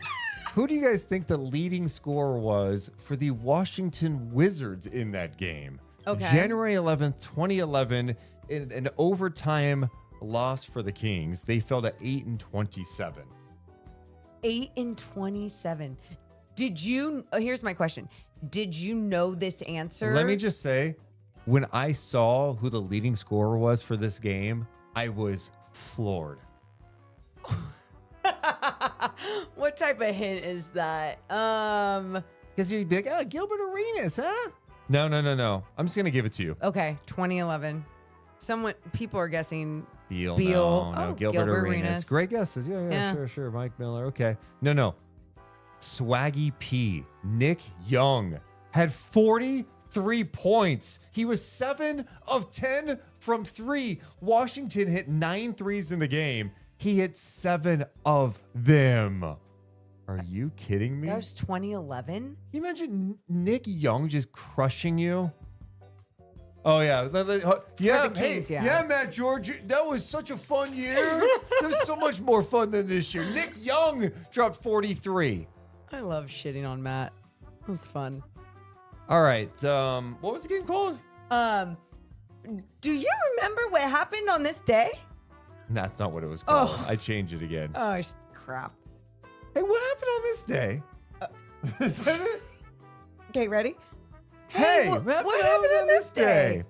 who do you guys think the leading scorer was for the Washington Wizards in that game? Okay. January 11th, 2011, in an overtime loss for the Kings. They fell to 8-27. 8-27. Did you... Oh, here's my question. Did you know this answer? Let me just say, when I saw who the leading scorer was for this game, I was floored. What type of hint is that? Because you'd be like, oh, Gilbert Arenas, huh? No. I'm just going to give it to you. Okay, 2011. People are guessing Beal. Beal. No, Oh, Gilbert Arenas. Arenas. Great guesses. Yeah, Yeah. sure. Mike Miller. Okay. No. Swaggy P, Nick Young, had 43 points. He was 7 of 10 from 3. Washington hit 9 threes in the game. He hit 7 of them. Are you kidding me? That was 2011. Can you imagine Nick Young just crushing you? Oh, yeah. Yeah, the Kings, hey, yeah. Matt George. That was such a fun year. It was so much more fun than this year. Nick Young dropped 43. I love shitting on Matt. That's fun. All right. What was the game called? Do you remember what happened on this day? That's not what it was called. Oh. I changed it again. Oh, crap. Hey, what happened on this day? Is that it? Okay, ready? Hey, what happened on this day?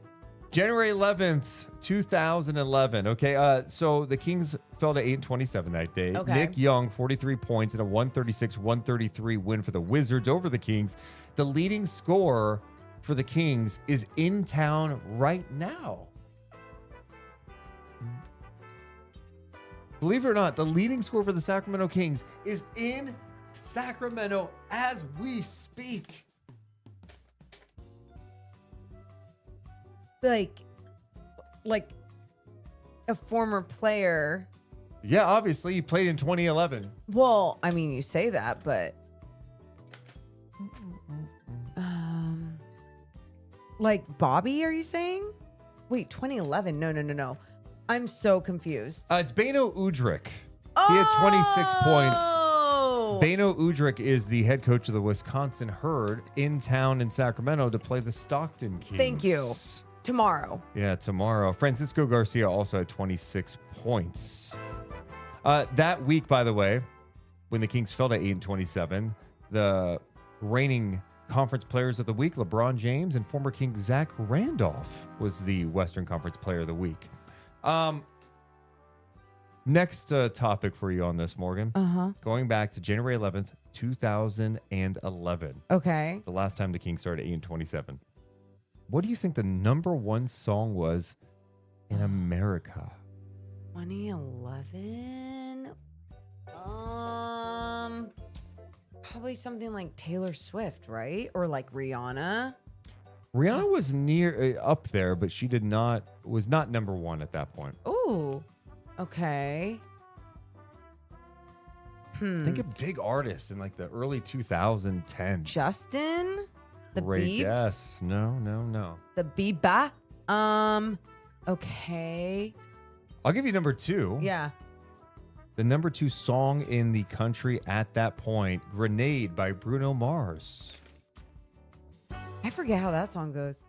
January 11th, 2011. Okay, so the Kings fell to 8-27 that day. Okay. Nick Young, 43 points in a 136-133 win for the Wizards over the Kings. The leading scorer for the Kings is in town right now. Believe it or not, the leading scorer for the Sacramento Kings is in Sacramento as we speak. Like a former player. Yeah, obviously, he played in 2011. Well, I mean, you say that, but like Bobby, are you saying? Wait, 2011? No. I'm so confused. It's Beno Udrih. He had 26 points. Oh, Beno Udrih is the head coach of the Wisconsin Herd in town in Sacramento to play the Stockton Kings. Thank you. Tomorrow. Yeah, tomorrow. Francisco Garcia also had 26 points. That week, by the way, when the Kings fell to 8-27, the reigning Conference Players of the Week, LeBron James and former King Zach Randolph was the Western Conference Player of the Week. Next topic for you on this, Morgan. Going back to January 11th, 2011. Okay. The last time the Kings started 8-27. What do you think the number one song was in America? 2011. Probably something like Taylor Swift, right? Or like Rihanna. Rihanna was near up there, but she was not number one at that point. Ooh. Okay. Think of big artists in like the early 2010s. Justin? The Great Biebs? guess. No. The Biba? Okay. I'll give you number 2. Yeah. The number 2 song in the country at that point, Grenade by Bruno Mars. I forget how that song goes.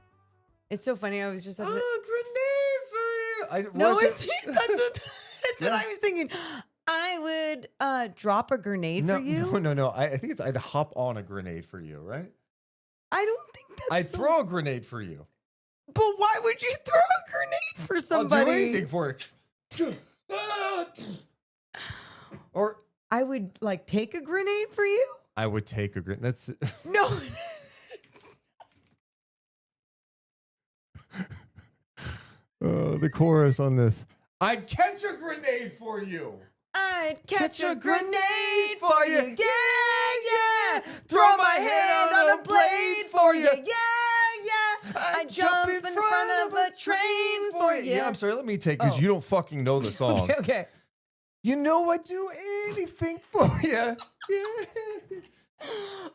It's so funny. I was just... Grenade for you. No, that's what I was thinking. I would drop a grenade for you. No. I think it's I'd hop on a grenade for you, right? I don't think that's... I'd throw a grenade for you. But why would you throw a grenade for somebody? I'll do anything for it. Or I would like take a grenade for you? I would take a grenade. That's No. the chorus on this. I'd catch a grenade for you. I'd catch a grenade for you. Yeah. Throw my hand on a blade for you. Yeah. I'd jump in front of a train for you. Yeah, I'm sorry. Let me take because you don't fucking know the song. Okay. You know I'd do anything for you. Yeah.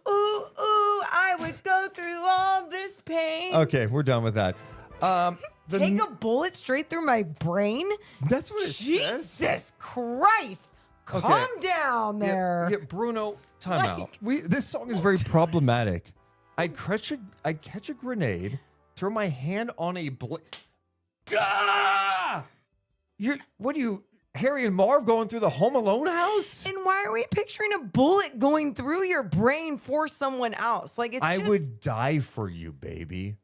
Ooh, I would go through all this pain. Okay, we're done with that. Take a bullet straight through my brain? That's what it says. Jesus Christ. Calm down there. Yeah, Bruno, time out. This song is very problematic. I'd catch a grenade, throw my hand on a blade. What are you, Harry and Marv going through the Home Alone house? And why are we picturing a bullet going through your brain for someone else? Like I would die for you, baby.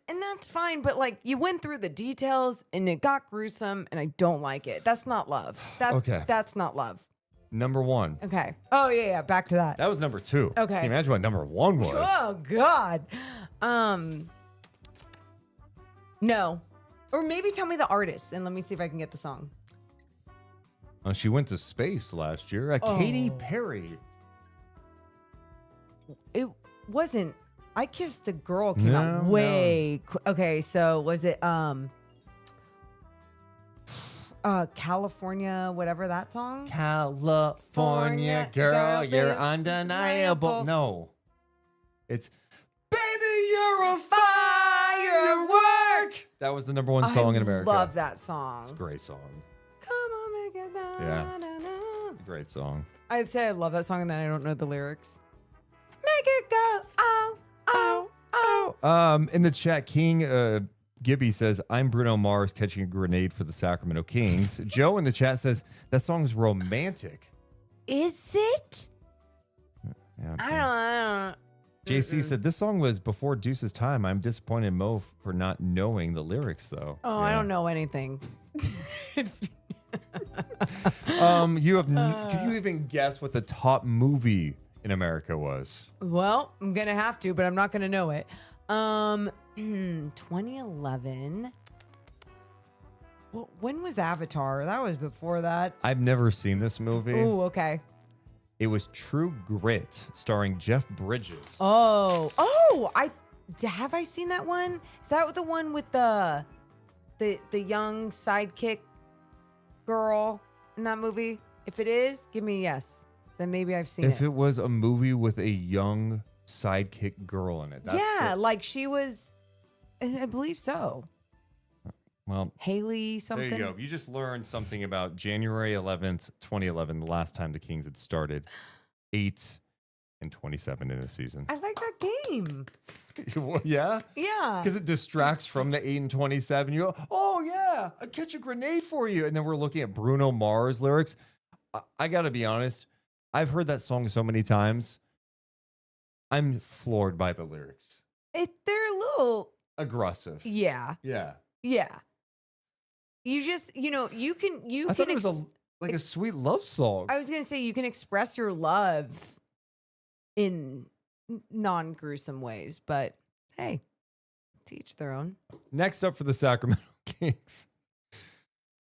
And that's fine, but like you went through the details and it got gruesome and I don't like it. That's not love. That's not love. Number 1. Okay. Oh yeah, back to that. That was number 2. Okay. Can you imagine what number 1 was? Oh God. No. Or maybe tell me the artist and let me see if I can get the song. She went to space last year. Katy Perry. it wasn't. I Kissed a Girl came out way. Okay, so was it California, whatever that song? California girl, you're undeniable. No, it's Baby, You're a Firework. That was the #1 song in America. I love that song. It's a great song. Come on, make it down. Yeah. Great song. I'd say I love that song and then I don't know the lyrics. Make it go, oh, oh, oh. In the chat, King Gibby says, I'm Bruno Mars catching a grenade for the Sacramento Kings. Joe in the chat says, that song's romantic. Is it? Yeah, I don't. JC said, this song was before Deuce's time. I'm disappointed in Mo for not knowing the lyrics, though. Oh, yeah. I don't know anything. You have. Could you even guess what the top movie in America was? Well, I'm gonna have to, but I'm not gonna know it. 2011. Well, when was Avatar? That was before that. I've never seen this movie. Oh, okay. It was True Grit, starring Jeff Bridges. Oh, have I seen that one? Is that the one with the young sidekick girl in that movie? If it is, give me a yes. Then maybe I've seen it. If it was a movie with a young sidekick girl in it. That's like she was, I believe so. Well, Haley something. There you go. You just learned something about January 11th, 2011, the last time the Kings had started 8-27 in a season. I like that game. Yeah? Yeah. Because it distracts from the 8-27. You go, oh, yeah, I catch a grenade for you. And then we're looking at Bruno Mars lyrics. I got to be honest. I've heard that song so many times. I'm floored by the lyrics. They're a little aggressive. Yeah. Yeah. Yeah. You just, you can I thought it was a sweet love song. I was going to say you can express your love in non-gruesome ways, but hey, to each their own. Next up for the Sacramento Kings.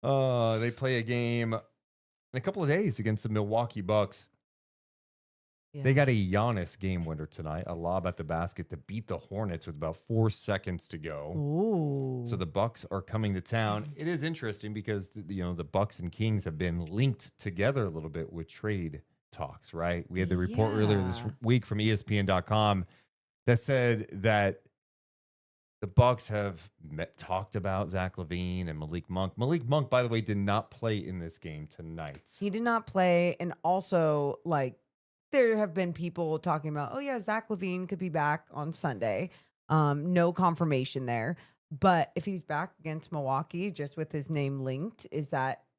They play a game in a couple of days against the Milwaukee Bucks. Yeah. They got a Giannis game winner tonight, a lob at the basket to beat the Hornets with about 4 seconds to go. Ooh. So the Bucks are coming to town. It is interesting because the Bucks and Kings have been linked together a little bit with trade talks, right? We had the report earlier this week from ESPN.com that said that the Bucks have talked about Zach LaVine and Malik Monk. Malik Monk, by the way, did not play in this game tonight. He did not play, and also there have been people talking about, oh yeah, Zach LaVine could be back on Sunday. No confirmation there. But if he's back against Milwaukee, just with his name linked,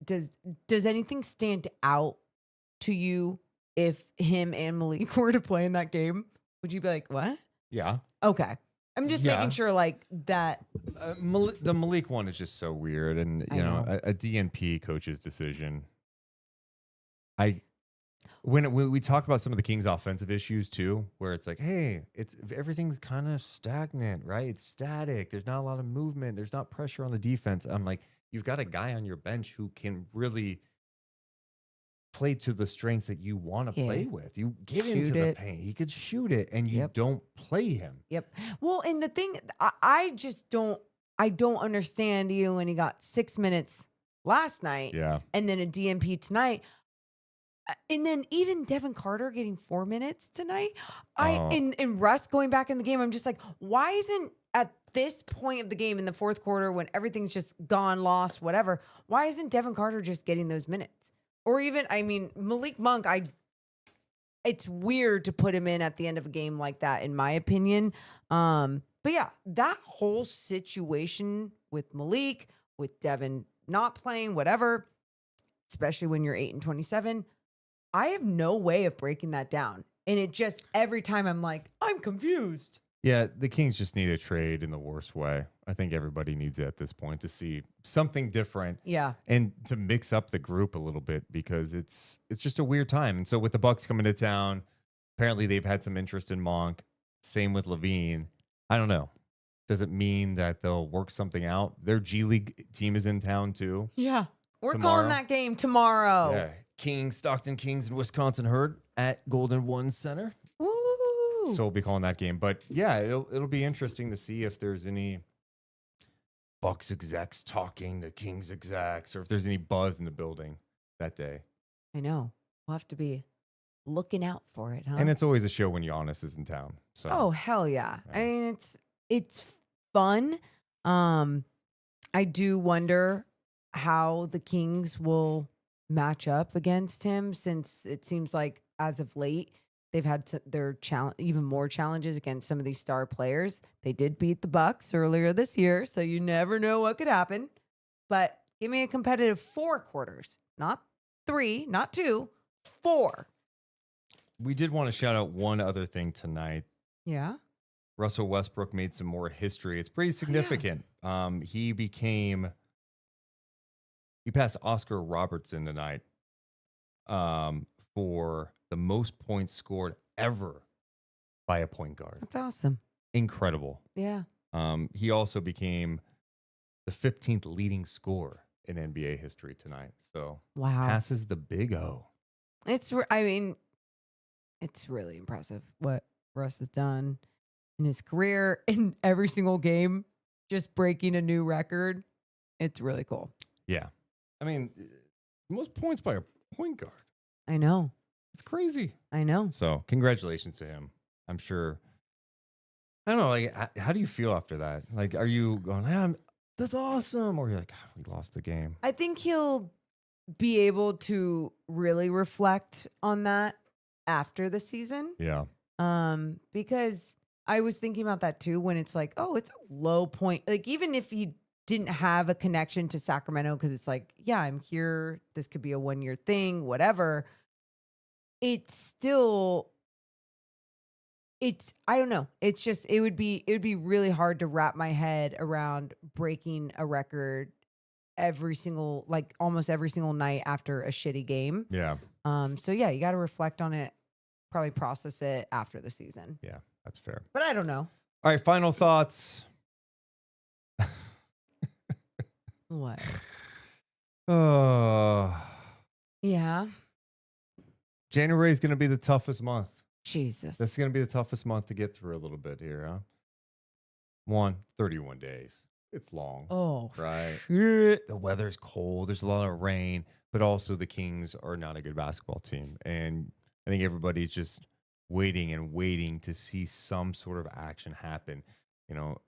does anything stand out to you if him and Malik were to play in that game? Would you be like, what? Yeah. Okay. I'm just making sure that. The Malik one is just so weird. And, a DNP coach's decision. When we talk about some of the Kings' offensive issues too, where it's like, hey, everything's kind of stagnant, right? It's static. There's not a lot of movement. There's not pressure on the defense. I'm like, you've got a guy on your bench who can really play to the strengths that you want to play with. You get into the paint. He could shoot it, and you don't play him. Yep. Well, and the thing, I just don't understand you when he got 6 minutes last night. Yeah. And then a DNP tonight. And then even Devin Carter getting 4 minutes tonight. And Russ going back in the game. I'm just like, why isn't at this point of the game in the fourth quarter when everything's just gone, lost, whatever, why isn't Devin Carter just getting those minutes? Or even, Malik Monk, it's weird to put him in at the end of a game like that, in my opinion. But yeah, that whole situation with Malik, with Devin not playing, whatever, especially when you're 8-27, I have no way of breaking that down. And it just, every time I'm like, I'm confused. Yeah, the Kings just need a trade in the worst way. I think everybody needs it at this point to see something different. Yeah. And to mix up the group a little bit because it's just a weird time. And so with the Bucks coming to town, apparently they've had some interest in Monk. Same with LaVine. I don't know. Does it mean that they'll work something out? Their G League team is in town too. Yeah. We're calling that game tomorrow. Yeah. Stockton Kings and Wisconsin Herd at Golden One Center. Woo. Woo. So we'll be calling that game. But yeah, it'll be interesting to see if there's any Bucks execs talking to Kings execs, or if there's any buzz in the building that day. I know. We'll have to be looking out for it, huh? And it's always a show when Giannis is in town. So oh, hell yeah. Yeah. I mean, it's fun. I do wonder how the Kings will match up against him, since it seems like as of late they've had their even more challenges against some of these star players. They did beat the Bucks earlier this year, so you never know what could happen. But give me a competitive 4 quarters, not 3, not 2, 4. we did want to shout out one other thing tonight. Yeah. Russell Westbrook made some more history. It's pretty significant. He passed Oscar Robertson tonight for the most points scored ever by a point guard. That's awesome. Incredible. Yeah. He also became the 15th leading scorer in NBA history tonight. So Wow. passes the big O. It's really impressive what Russ has done in his career, in every single game, just breaking a new record. It's really cool. Yeah. I mean, most points by a point guard. I know. It's crazy. I know. So congratulations to him. I'm sure. I don't know. Like, how do you feel after that? Like, are you going, that's awesome? Or you're like, we lost the game. I think he'll be able to really reflect on that after the season. Yeah. Because I was thinking about that too, when it's like, oh, it's a low point. Like, even if he didn't have a connection to Sacramento, because it's like, yeah, I'm here. This could be a 1-year thing, whatever. I don't know. It's just, it would be really hard to wrap my head around breaking a record almost every single night after a shitty game. Yeah. So yeah, you got to reflect on it, probably process it after the season. Yeah. That's fair. But I don't know. All right. Final thoughts. What? Yeah. Yeah. January is going to be the toughest month. Jesus. That's going to be the toughest month to get through a little bit here, huh? 31 days. It's long. Oh, right. shit. The weather's cold. There's a lot of rain, but also the Kings are not a good basketball team. And I think everybody's just waiting to see some sort of action happen. You know,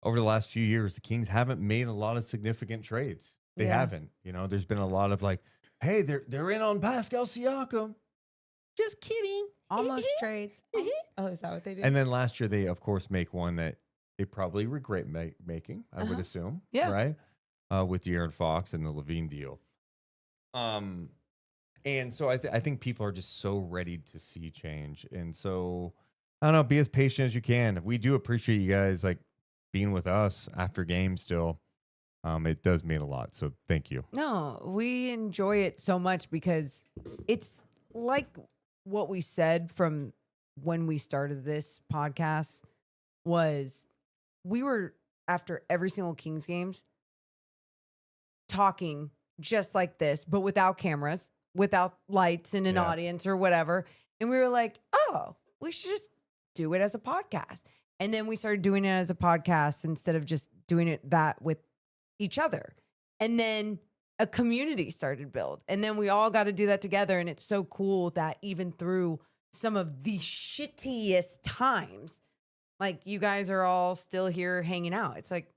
over the last few years, the Kings haven't made a lot of significant trades. They haven't. You know, there's been a lot of like, hey, they're in on Pascal Siakam. Just kidding. Almost trades. Oh, is that what they do? And then last year, they, of course, make one that they probably regret making, I would assume. Yeah. Right? With De'Aaron Fox and the Levine deal. And so I think people are just so ready to see change. And so, I don't know, be as patient as you can. We do appreciate you guys, like, being with us after games still. It does mean a lot. So thank you. No, we enjoy it so much because it's like what we said from when we started this podcast was we were, after every single Kings games, talking just like this, but without cameras, without lights and an audience or whatever. And we were like, oh, we should just do it as a podcast. And then we started doing it as a podcast instead of just doing it that with each other. And then a community started build. And then we all got to do that together. And it's so cool that even through some of the shittiest times, like, you guys are all still here hanging out. It's like,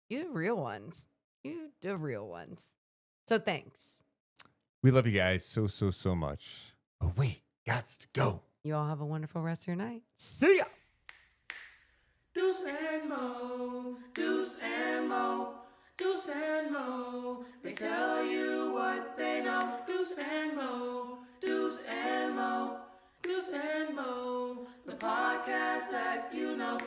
you're the real ones. You the real ones. So thanks. We love you guys so much. But we got to go. You all have a wonderful rest of your night. See ya. Deuce and Mo, Deuce and Mo, Deuce and Mo. They tell you what they know. Deuce and Mo, Deuce and Mo, Deuce and Mo. The podcast that you know.